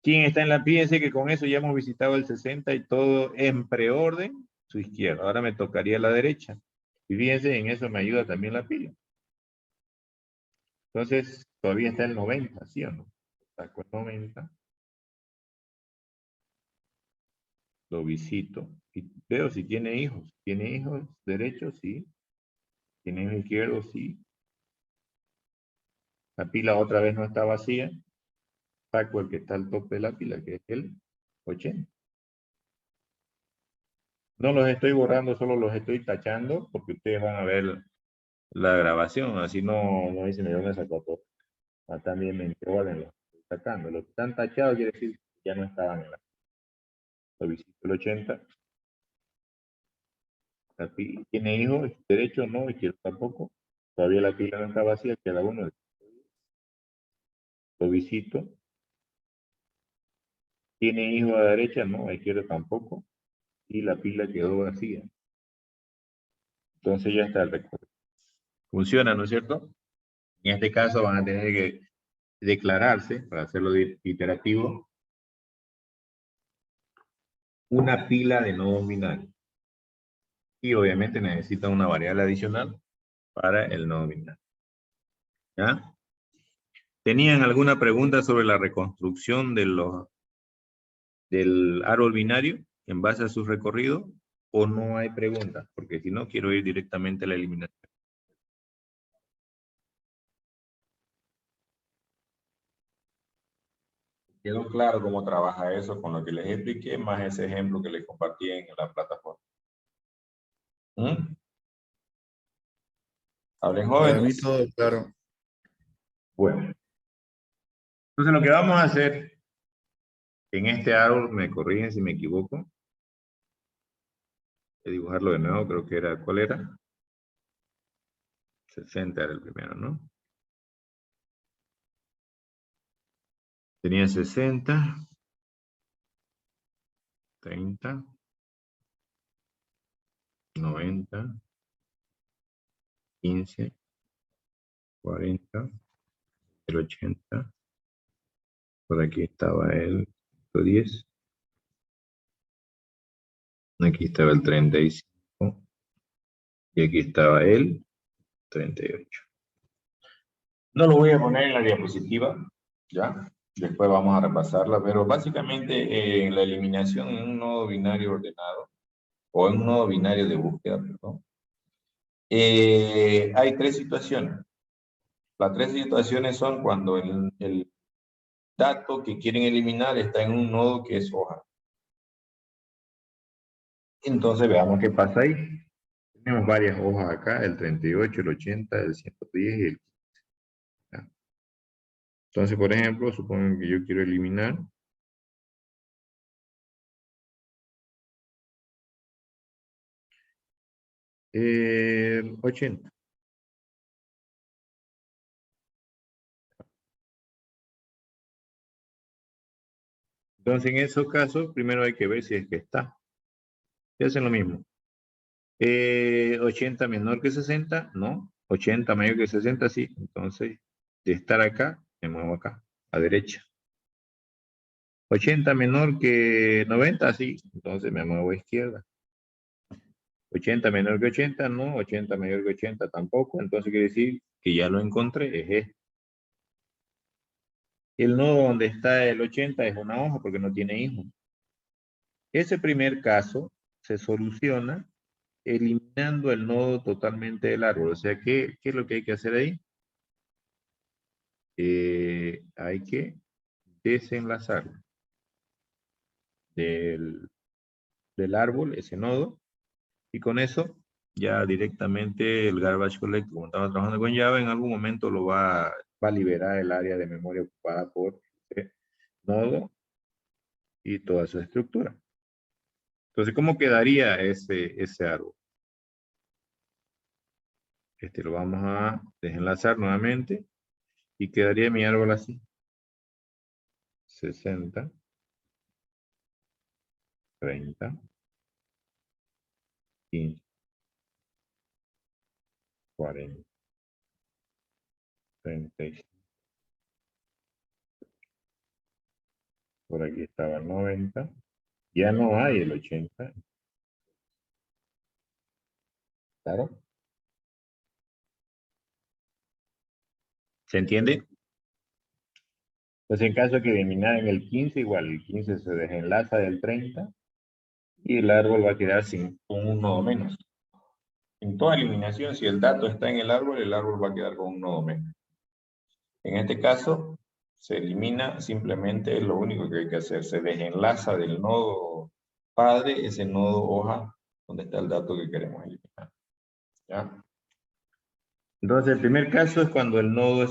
Speaker 1: ¿Quién está en la pila? Fíjense que con eso ya hemos visitado el 60 y todo en preorden, su izquierda. Ahora me tocaría la derecha. Y fíjense, en eso me ayuda también la pila. Entonces, todavía está el 90, ¿sí o no? Saco el 90. Lo visito. Y veo si tiene hijos. ¿Tiene hijos derechos? Sí. ¿Tiene hijos izquierdos? Sí. La pila otra vez no está vacía. Saco el que está al tope de la pila, que es el 80. No los estoy borrando, solo los estoy tachando, porque ustedes van a ver la grabación, así no dicen de dónde sacó todo. También me orden los estoy sacando. Los que están tachados quiere decir que ya no estaban en la. Lo visito el 80. ¿Tiene hijos? ¿Derecho? No, izquierdo tampoco. Todavía la pila no está vacía, queda uno. Lo visito. ¿Tiene hijo a la derecha? No, a izquierda tampoco. Y la pila quedó vacía. Entonces ya está el recorrido. Funciona, ¿no es cierto? En este caso van a tener que declararse, para hacerlo iterativo, una pila de nodos binarios. Y obviamente necesitan una variable adicional para el nodo binario. ¿Ya? ¿Tenían alguna pregunta sobre la reconstrucción del árbol binario en base a su recorrido? ¿O no hay preguntas? Porque si no, quiero ir directamente a la eliminación. ¿Quedó claro cómo trabaja eso con lo que les expliqué, más ese ejemplo que les compartí en la plataforma? ¿Mm? Hablen
Speaker 3: Para mí
Speaker 1: jóvenes.
Speaker 3: todo claro.
Speaker 1: Bueno. Entonces lo que vamos a hacer en este árbol, me corrigen si me equivoco, Voy a dibujarlo de nuevo, creo que era, ¿cuál era? 60 era el primero, ¿no? Tenía 60, 30, 90, 15, 40, el 80. Por aquí estaba el 110. Aquí estaba el 35. Y aquí estaba el 38. No lo voy a poner en la diapositiva, ¿ya? Después vamos a repasarla, pero básicamente en la eliminación en un nodo binario ordenado, o en un nodo binario de búsqueda, perdón, hay tres situaciones. Las tres situaciones son cuando el dato que quieren eliminar está en un nodo que es hoja. Entonces veamos qué pasa ahí. Tenemos varias hojas acá, el 38, el 80, el 110 y el 15. ¿Ya? Entonces, por ejemplo, supongo que yo quiero eliminar el 80. Entonces, en esos casos, primero hay que ver si es que está. Y hacen lo mismo. 80 menor que 60, no. 80 mayor que 60, sí. Entonces, de estar acá, me muevo acá, a derecha. 80 menor que 90, sí. Entonces me muevo a izquierda. 80 menor que 80, no. 80 mayor que 80, tampoco. Entonces quiere decir que ya lo encontré, es este. El nodo donde está el 80 es una hoja porque no tiene hijos. Ese primer caso se soluciona eliminando el nodo totalmente del árbol. O sea, ¿qué es lo que hay que hacer ahí? Hay que desenlazar del árbol ese nodo, y con eso ya directamente el garbage collector, como estamos trabajando con Java, en algún momento va a liberar el área de memoria ocupada por ese nodo y toda su estructura. Entonces, ¿cómo quedaría ese árbol? Lo vamos a desenlazar nuevamente y quedaría mi árbol así. 60, 30, 15, 40, 35. Por aquí estaba el 90. Ya no hay el 80. ¿Claro? ¿Se entiende? Pues en caso de que eliminaran el 15, igual el 15 se desenlaza del 30 y el árbol va a quedar con un nodo menos. En toda eliminación, si el dato está en el árbol va a quedar con un nodo menos. En este caso, se elimina simplemente lo único que hay que hacer. Se desenlaza del nodo padre ese nodo hoja donde está el dato que queremos eliminar. ¿Ya? Entonces, el primer caso es cuando el nodo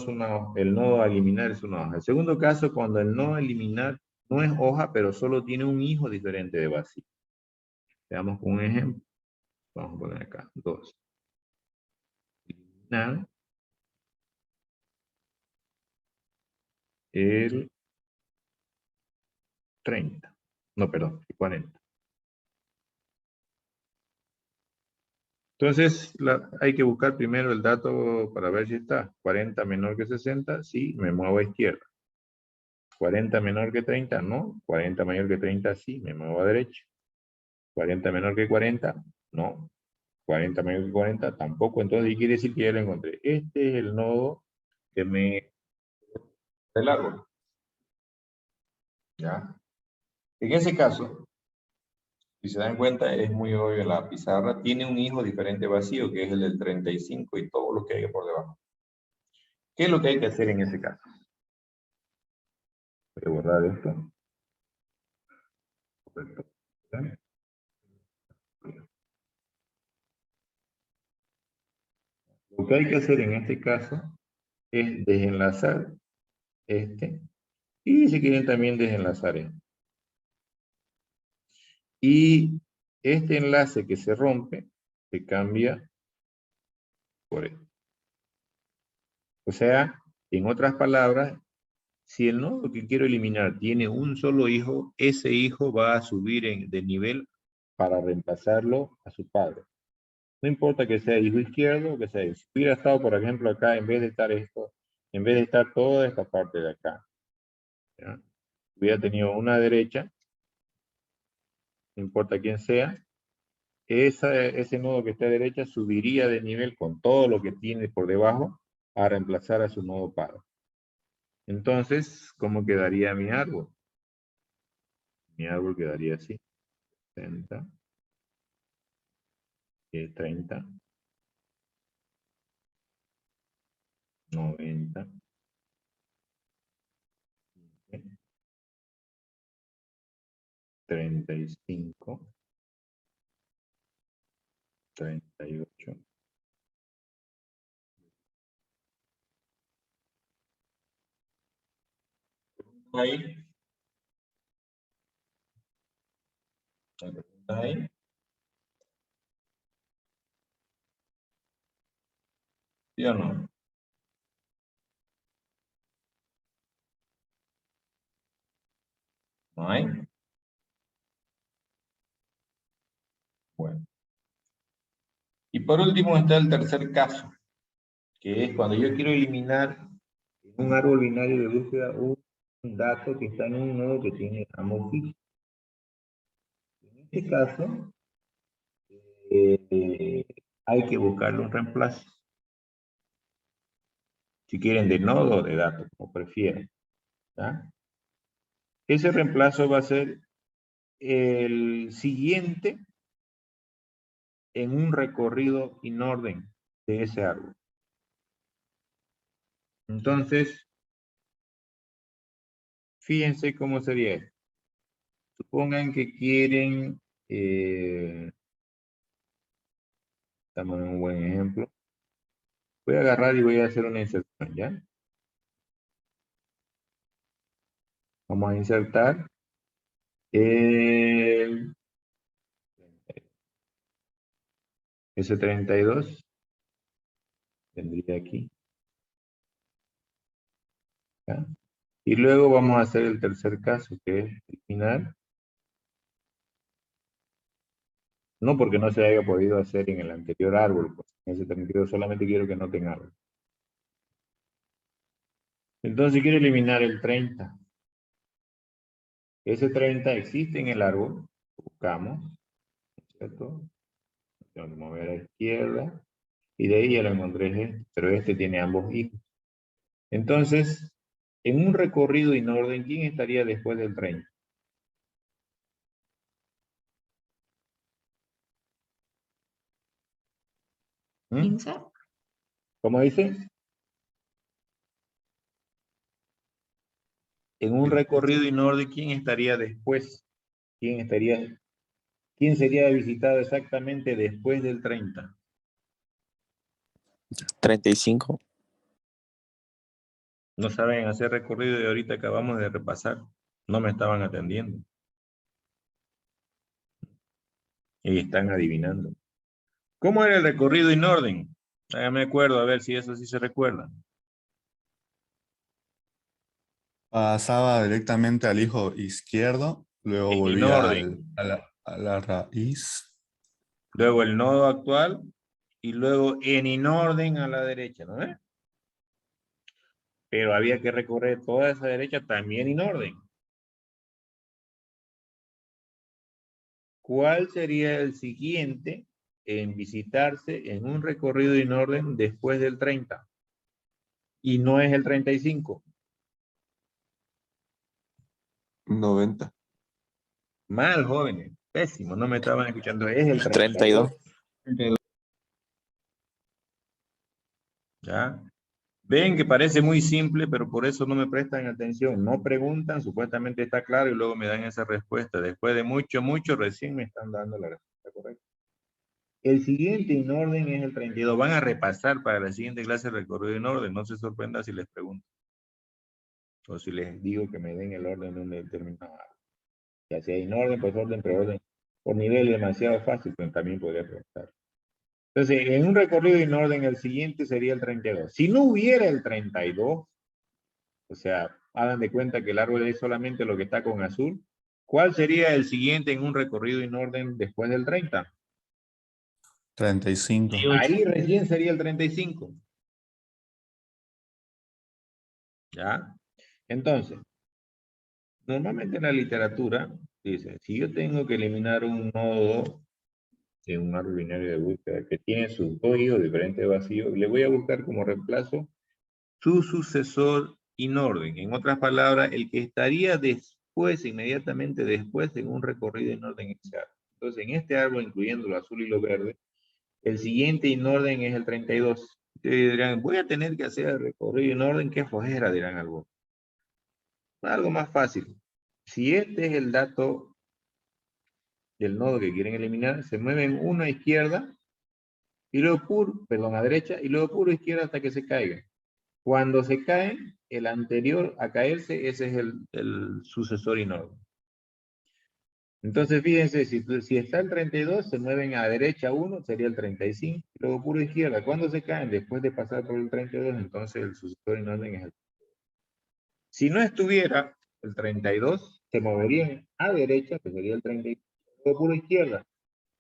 Speaker 1: el nodo a eliminar es una hoja. El segundo caso es cuando el nodo a eliminar no es hoja, pero solo tiene un hijo diferente de vacío. Veamos con un ejemplo. Vamos a poner acá, 2. Eliminar el 30. No, perdón, el 40. Entonces, hay que buscar primero el dato para ver si está. 40 menor que 60, sí, me muevo a izquierda. 40 menor que 30, no. 40 mayor que 30, sí, me muevo a derecha. 40 menor que 40, no. 40 mayor que 40, tampoco. Entonces, quiere decir que ya lo encontré. Este es el nodo del árbol. ¿Ya? En ese caso, si se dan cuenta, es muy obvio, la pizarra tiene un hijo diferente vacío, que es el del 35 y todo lo que hay por debajo. ¿Qué es lo que hay que hacer en ese caso? Voy a borrar esto. Correcto. Lo que hay que hacer en este caso es desenlazar este y si quieren también desenlazar este. Y este enlace que se rompe, se cambia por este. O sea, en otras palabras, si el nodo que quiero eliminar tiene un solo hijo, ese hijo va a subir de nivel para reemplazarlo a su padre. No importa que sea hijo izquierdo o que sea hijo. Si hubiera estado, por ejemplo, acá, en vez de estar esto, en vez de estar toda esta parte de acá, ¿ya? Hubiera tenido una derecha, no importa quién sea, ese nodo que está a derecha subiría de nivel con todo lo que tiene por debajo a reemplazar a su nodo padre. Entonces, ¿cómo quedaría mi árbol? Mi árbol quedaría así. 60, 30, 90, 35, 38. Ahí. Ahí. ¿Sí o no? ¿No hay? Bueno. Y por último está el tercer caso, que es cuando yo quiero eliminar en un árbol binario de búsqueda un dato que está en un nodo que tiene ambos hijos. En este caso, hay que buscarle un reemplazo. Si quieren de nodo o de dato, como prefieran. ¿Ya? Ese reemplazo va a ser el siguiente en un recorrido in orden de ese árbol. Entonces, fíjense cómo sería esto. Supongan que quieren, estamos en un buen ejemplo. Voy a agarrar y voy a hacer una inserción, ¿ya? Vamos a insertar el S32. Tendría aquí. ¿Ya? Y luego vamos a hacer el tercer caso, que es eliminar. No porque no se haya podido hacer en el anterior árbol, pues en ese 32 solamente quiero que no tenga árbol. Entonces quiero eliminar el 30. Ese 30 existe en el árbol, lo buscamos, ¿cierto? Tengo que mover a la izquierda, y de ahí ya lo encontré este, pero este tiene ambos hijos. Entonces, en un recorrido en orden, ¿quién estaría después del 30? ¿Mm? ¿Cómo dice? En un recorrido en orden, ¿quién estaría después? ¿Quién sería visitado exactamente después del 30?
Speaker 4: 35.
Speaker 1: No saben hacer recorrido y ahorita acabamos de repasar. No me estaban atendiendo. Y están adivinando. ¿Cómo era el recorrido en orden? Hágame acuerdo, a ver si eso sí se recuerda.
Speaker 3: Pasaba directamente al hijo izquierdo, luego
Speaker 1: En
Speaker 3: volvía
Speaker 1: orden.
Speaker 3: a la raíz.
Speaker 1: Luego el nodo actual. Y luego en inorden a la derecha, ¿no ves? Pero había que recorrer toda esa derecha también en orden. ¿Cuál sería el siguiente en visitarse en un recorrido en orden después del 30? Y no es el 35.
Speaker 3: 90.
Speaker 1: Mal, jóvenes. Pésimo, no me estaban escuchando. Es el
Speaker 4: 32.
Speaker 1: 32. ¿Ya? Ven que parece muy simple, pero por eso no me prestan atención. No preguntan, supuestamente está claro, y luego me dan esa respuesta. Después de mucho, recién me están dando la respuesta correcta. El siguiente en orden es el 32. Van a repasar para la siguiente clase recorrido en orden. No se sorprenda si les pregunto. O si les digo que me den el orden de un determinado árbol. Ya sea en orden, pues orden, preorden. por nivel demasiado fácil, pero también podría preguntar. Entonces, en un recorrido en orden, el siguiente sería el 32. Si no hubiera el 32, o sea, hagan de cuenta que el árbol es solamente lo que está con azul, ¿cuál sería el siguiente en un recorrido en orden después del 30?
Speaker 3: 35.
Speaker 1: Ahí recién sería el 35. ¿Ya? Entonces, normalmente en la literatura dice, si yo tengo que eliminar un nodo en un árbol binario de búsqueda que tiene sus dos hijos diferentes vacíos, le voy a buscar como reemplazo su sucesor in orden. En otras palabras, el que estaría después, inmediatamente después, en un recorrido en orden en ese árbol. Entonces, en este árbol, incluyendo lo azul y lo verde, el siguiente en orden es el 32. Ustedes dirán, voy a tener que hacer el recorrido en orden, qué flojera, dirán algunos. Algo más fácil. Si este es el dato del nodo que quieren eliminar, se mueven uno a izquierda, y luego perdón, a derecha, y luego puro a izquierda hasta que se caiga. Cuando se cae, el anterior a caerse, ese es el sucesor in orden. Entonces, fíjense, si está el 32, se mueven a derecha uno, sería el 35, y luego puro a izquierda. Cuando se caen, después de pasar por el 32, entonces el sucesor in orden es el. Si no estuviera el 32, se moverían a derecha, que sería el 35, o puro a izquierda.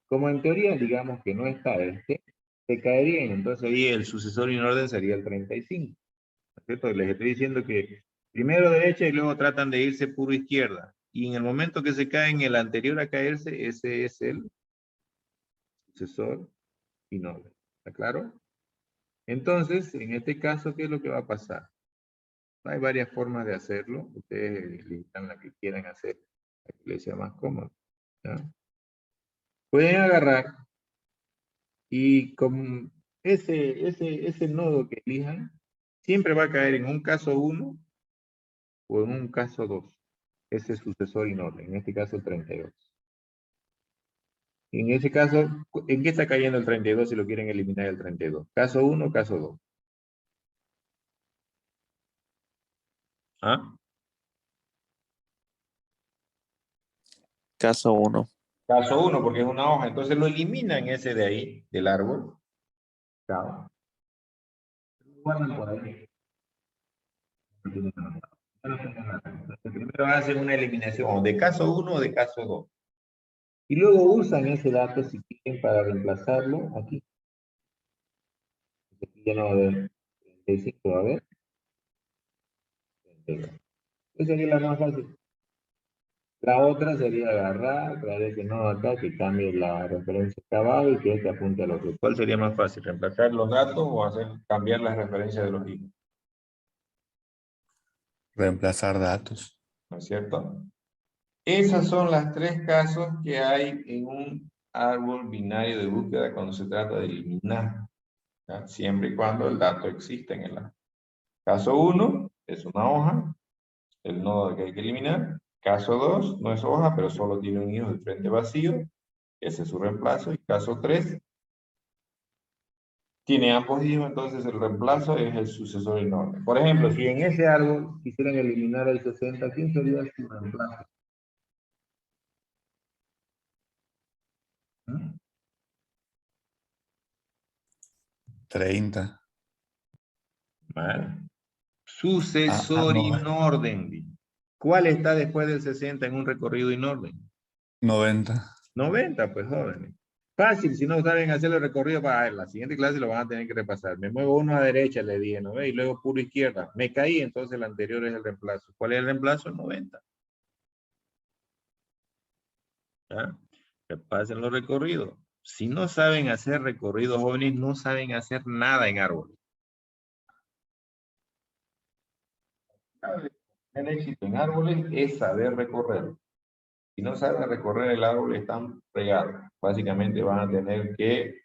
Speaker 1: Como en teoría, digamos que no está este, se caerían, entonces ahí el sucesor in orden sería el 35. ¿Cierto? Les estoy diciendo que primero derecha y luego tratan de irse puro izquierda. Y en el momento que se caen, el anterior a caerse, ese es el sucesor in orden. ¿Está claro? Entonces, en este caso, ¿qué es lo que va a pasar? Hay varias formas de hacerlo. Ustedes elijan la que quieran hacer, la que les sea más cómodo. ¿Ya? Pueden agarrar y con ese nodo que elijan, siempre va a caer en un caso 1 o en un caso 2. Ese sucesor in orden, en este caso el 32. En ese caso, ¿en qué está cayendo el 32 si lo quieren eliminar el 32? ¿Caso 1 o caso 2? ¿Ah?
Speaker 4: Caso 1.
Speaker 1: Caso 1, porque es una hoja. Entonces lo eliminan ese de ahí, del árbol. Claro. Lo guardan por ahí. Primero hacen una eliminación de caso 1 o de caso 2. Y luego usan ese dato si quieren para reemplazarlo aquí. Aquí ya no va a haber 35, va a haber 32. Esa sería la más fácil. La otra sería agarrar, traer ese nodo acá, que cambie la referencia acá abajo y que este apunte a los hijos. ¿Cuál sería más fácil? ¿Reemplazar los datos o hacer cambiar las referencias de los hijos?
Speaker 3: Reemplazar datos.
Speaker 1: ¿No es cierto? Esas son las tres casos que hay en un árbol binario de búsqueda cuando se trata de eliminar, ¿ya? Siempre y cuando el dato exista en el árbol. Caso 1 es una hoja, el nodo que hay que eliminar. Caso 2 no es hoja, pero solo tiene un hijo de frente vacío, ese es su reemplazo. Y caso 3 tiene ambos hijos, entonces el reemplazo es el sucesor in orden. Por ejemplo, si en ese árbol quisieran eliminar el 60, ¿quién sería su reemplazo?
Speaker 3: 30.
Speaker 1: Vale. Sucesor
Speaker 3: no.
Speaker 1: in orden. ¿Cuál está después del 60 en un recorrido in orden?
Speaker 3: 90.
Speaker 1: 90, pues jóvenes. Fácil, si no saben hacer el recorrido para la siguiente clase lo van a tener que repasar. Me muevo uno a derecha, le dije, ¿no ve? Y luego puro izquierda. Me caí, entonces el anterior es el reemplazo. ¿Cuál es el reemplazo? 90. ¿Ya? Repasen los recorridos. Si no saben hacer recorridos, jóvenes, no saben hacer nada en árboles. El éxito en árboles es saber recorrer. Si no saben recorrer el árbol, están fregados. Básicamente van a tener que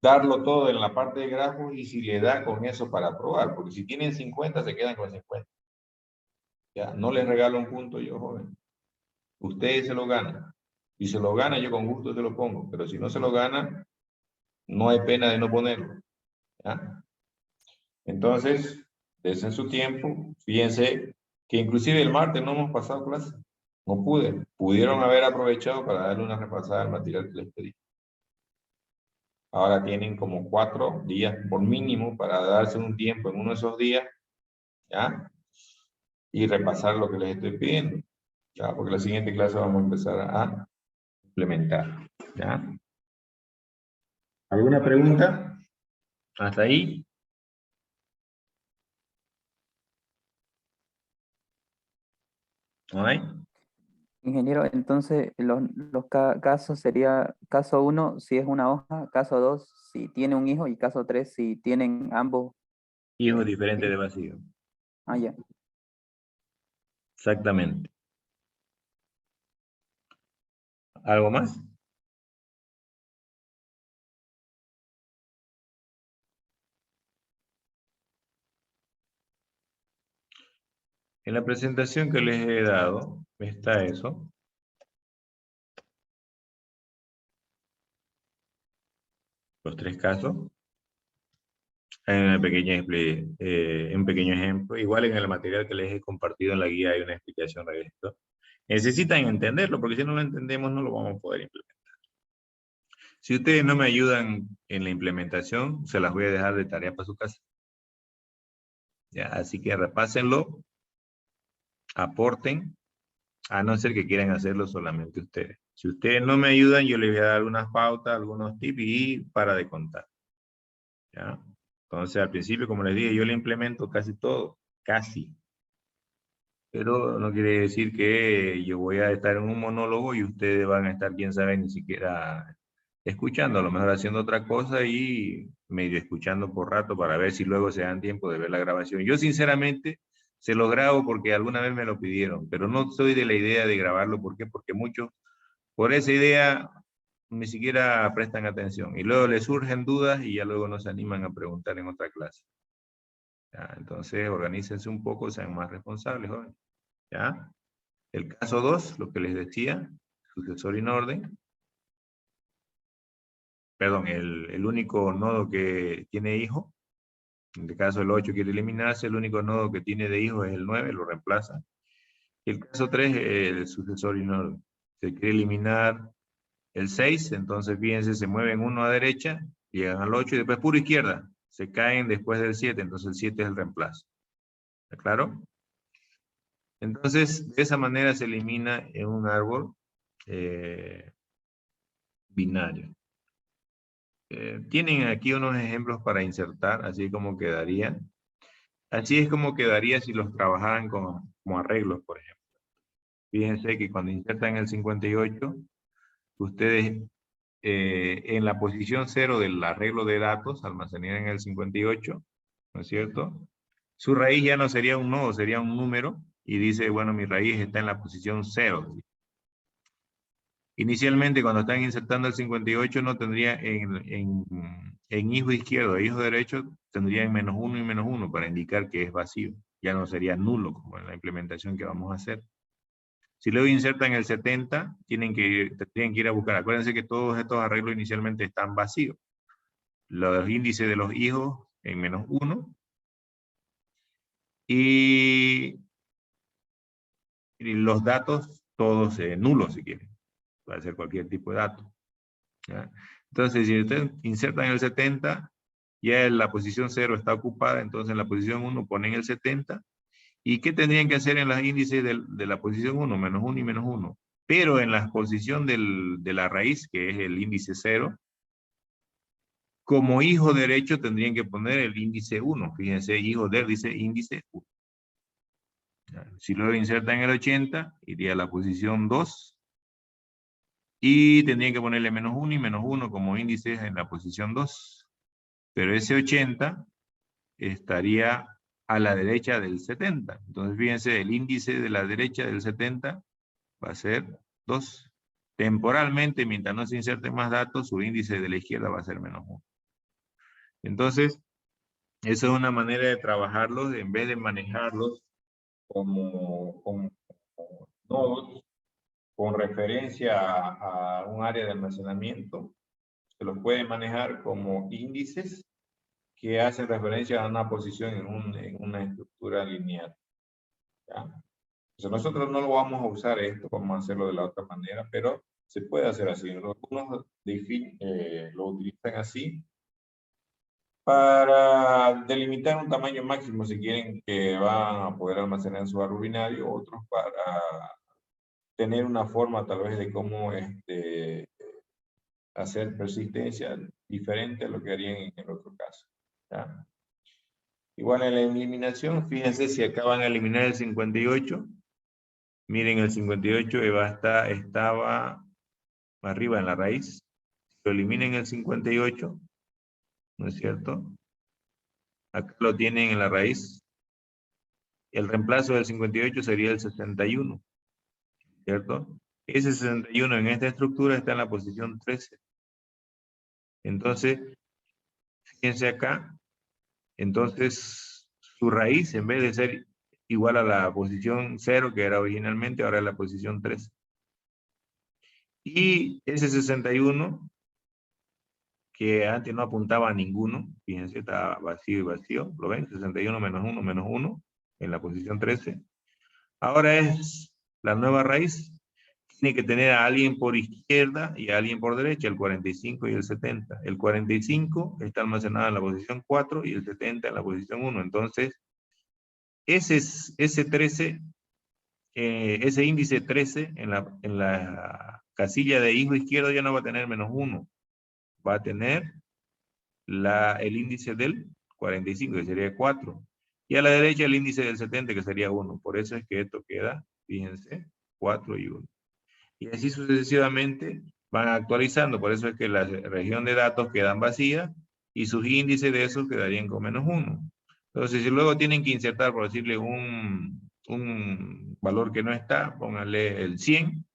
Speaker 1: darlo todo en la parte de grafos y si le da con eso para probar, porque si tienen 50 se quedan con 50. Ya, no les regalo un punto yo, joven. Ustedes se lo ganan. Si se lo gana, yo con gusto se lo pongo, pero si no se lo gana, no hay pena de no ponerlo. ¿Ya? Entonces, desen su tiempo. Fíjense que inclusive el martes no hemos pasado clase. No pude. Pudieron haber aprovechado para darle una repasada al material que les pedí. Ahora tienen como 4 días por mínimo para darse un tiempo en uno de esos días, ¿ya? Y repasar lo que les estoy pidiendo, ¿ya? Porque la siguiente clase vamos a empezar a implementar, ¿ya? ¿Alguna pregunta? ¿Hasta ahí? ¿No hay?
Speaker 5: Ingeniero, entonces casos sería caso 1 si es una hoja, caso 2 si tiene un hijo y caso 3 si tienen ambos.
Speaker 1: Hijos diferentes de vacío.
Speaker 5: Ah, ya.
Speaker 1: Exactamente. ¿Algo más? En la presentación que les he dado está eso. Los 3 casos. En un pequeño ejemplo. Igual en el material que les he compartido en la guía hay una explicación de esto. Necesitan entenderlo, porque si no lo entendemos no lo vamos a poder implementar. Si ustedes no me ayudan en la implementación, se las voy a dejar de tarea para su casa. ¿Ya? Así que repásenlo, aporten, a no ser que quieran hacerlo solamente ustedes. Si ustedes no me ayudan, yo les voy a dar unas pautas, algunos tips y para de contar. ¿Ya? Entonces, al principio, como les dije, yo le implemento casi todo, casi. Pero no quiere decir que yo voy a estar en un monólogo y ustedes van a estar, quién sabe, ni siquiera escuchando, a lo mejor haciendo otra cosa y medio escuchando por rato para ver si luego se dan tiempo de ver la grabación. Yo sinceramente se lo grabo porque alguna vez me lo pidieron, pero no soy de la idea de grabarlo. ¿Por qué? Porque muchos por esa idea ni siquiera prestan atención y luego les surgen dudas y ya luego no se animan a preguntar en otra clase. ¿Ya? Entonces organícense un poco, sean más responsables, jóvenes. ¿Ya? El caso 2, lo que les decía, sucesor in orden. Perdón, el único nodo que tiene hijo. En el caso el 8 quiere eliminarse, el único nodo que tiene de hijo es el 9, lo reemplaza. Y el caso 3, el sucesor in orden. Se quiere eliminar el 6, entonces fíjense, se mueven uno a derecha, llegan al 8 y después puro izquierda. Se caen después del 7, entonces el 7 es el reemplazo. ¿Está claro? Entonces, de esa manera se elimina en un árbol binario. Tienen aquí unos ejemplos para insertar, así como quedarían. Así es como quedaría si los trabajaran como arreglos, por ejemplo. Fíjense que cuando insertan el 58, ustedes en la posición 0 del arreglo de datos almacenarían el 58, ¿no es cierto? Su raíz ya no sería un nodo, sería un número, y dice, bueno, mi raíz está en la posición 0. Inicialmente, cuando están insertando el 58, no tendría en hijo izquierdo e hijo derecho, tendrían -1 y -1 para indicar que es vacío. Ya no sería nulo como en la implementación que vamos a hacer. Si luego insertan el 70, tendrían que ir a buscar. Acuérdense que todos estos arreglos inicialmente están vacíos. Los índices de los hijos en -1 y los datos todos nulos si quieren. Puede ser cualquier tipo de dato. ¿Ya? Entonces, si ustedes insertan el 70, ya en la posición 0 está ocupada, entonces en la posición 1 ponen el 70. ¿Y qué tendrían que hacer en los índices de la posición 1? -1 y -1. Pero en la posición de la raíz, que es el índice 0, como hijo derecho tendrían que poner el índice 1. Fíjense, hijo de, dice índice 1. Si luego insertan el 80, iría a la posición 2. Y tendrían que ponerle -1 y -1 como índices en la posición 2. Pero ese 80 estaría a la derecha del 70. Entonces fíjense, el índice de la derecha del 70 va a ser 2. Temporalmente, mientras no se inserten más datos, su índice de la izquierda va a ser -1. Entonces, esa es una manera de trabajarlos en vez de manejarlos como nodos con referencia a un área de almacenamiento. Se los puede manejar como índices que hacen referencia a una posición en una estructura lineal. ¿Ya? Entonces nosotros no lo vamos a usar esto, vamos a hacerlo de la otra manera, pero se puede hacer así. Algunos lo utilizan así para delimitar un tamaño máximo si quieren que van a poder almacenar su barro binario, otros para tener una forma tal vez de cómo hacer persistencia diferente a lo que harían en el otro caso. ¿Ya? Igual en la eliminación, fíjense si acaban de eliminar el 58. Miren, el 58 estaba arriba en la raíz. Lo eliminen el 58, ¿no es cierto? Acá lo tienen en la raíz. El reemplazo del 58 sería el 61, ¿cierto? Ese 61 en esta estructura está en la posición 13. Entonces, fíjense acá. Entonces, su raíz, en vez de ser igual a la posición 0, que era originalmente, ahora es la posición 13. Y ese 61, que antes no apuntaba a ninguno, fíjense, está vacío y vacío, ¿lo ven? 61 menos 1, en la posición 13. Ahora es la nueva raíz. Tiene que tener a alguien por izquierda y a alguien por derecha, el 45 y el 70. El 45 está almacenado en la posición 4 y el 70 en la posición 1. Entonces, ese 13, ese índice 13 en la casilla de hijo izquierdo ya no va a tener menos 1. Va a tener el índice del 45, que sería 4. Y a la derecha el índice del 70, que sería 1. Por eso es que esto queda, fíjense, 4 y 1. Y así sucesivamente van actualizando. Por eso es que la región de datos quedan vacías y sus índices de esos quedarían con menos 1. Entonces, si luego tienen que insertar, por decirle, un valor que no está, pónganle el 100.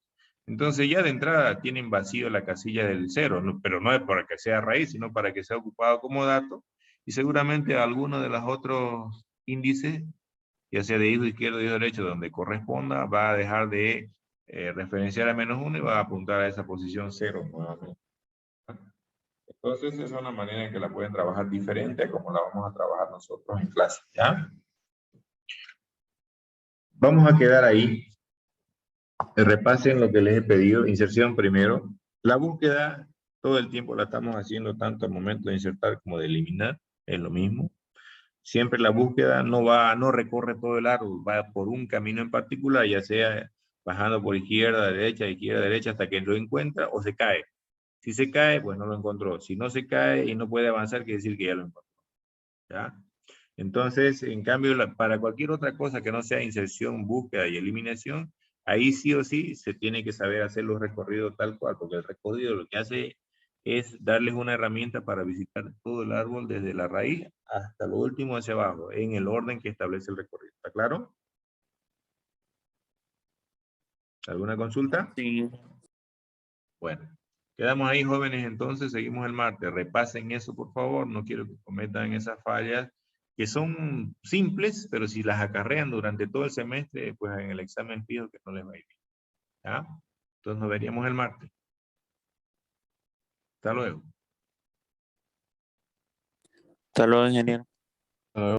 Speaker 1: Entonces ya de entrada tienen vacío la casilla del 0, pero no es para que sea raíz, sino para que sea ocupado como dato. Y seguramente alguno de los otros índices, ya sea de hijo izquierdo y hijo derecho, donde corresponda, va a dejar de referenciar a menos 1 y va a apuntar a esa posición 0 nuevamente. Entonces esa es una manera en que la pueden trabajar diferente como la vamos a trabajar nosotros en clase, ¿ya? Vamos a quedar ahí. Repasen lo que les he pedido. Inserción primero. La búsqueda, todo el tiempo la estamos haciendo tanto al momento de insertar como de eliminar. Es lo mismo. Siempre la búsqueda no recorre todo el árbol, va por un camino en particular, ya sea bajando por izquierda, derecha, hasta que lo encuentra o se cae. Si se cae, pues no lo encontró. Si no se cae y no puede avanzar, quiere decir que ya lo encontró. ¿Ya? Entonces, en cambio, para cualquier otra cosa que no sea inserción, búsqueda y eliminación, ahí sí o sí se tiene que saber hacer los recorridos tal cual, porque el recorrido lo que hace es darles una herramienta para visitar todo el árbol desde la raíz hasta lo último hacia abajo, en el orden que establece el recorrido. ¿Está claro? ¿Alguna consulta?
Speaker 4: Sí.
Speaker 1: Bueno, quedamos ahí, jóvenes, entonces seguimos el martes. Repasen eso, por favor, no quiero que cometan esas fallas que son simples, pero si las acarrean durante todo el semestre, pues en el examen fijo que no les va a ir bien. ¿Ya? Entonces nos veríamos el martes. Hasta luego.
Speaker 4: Hasta luego, ingeniero.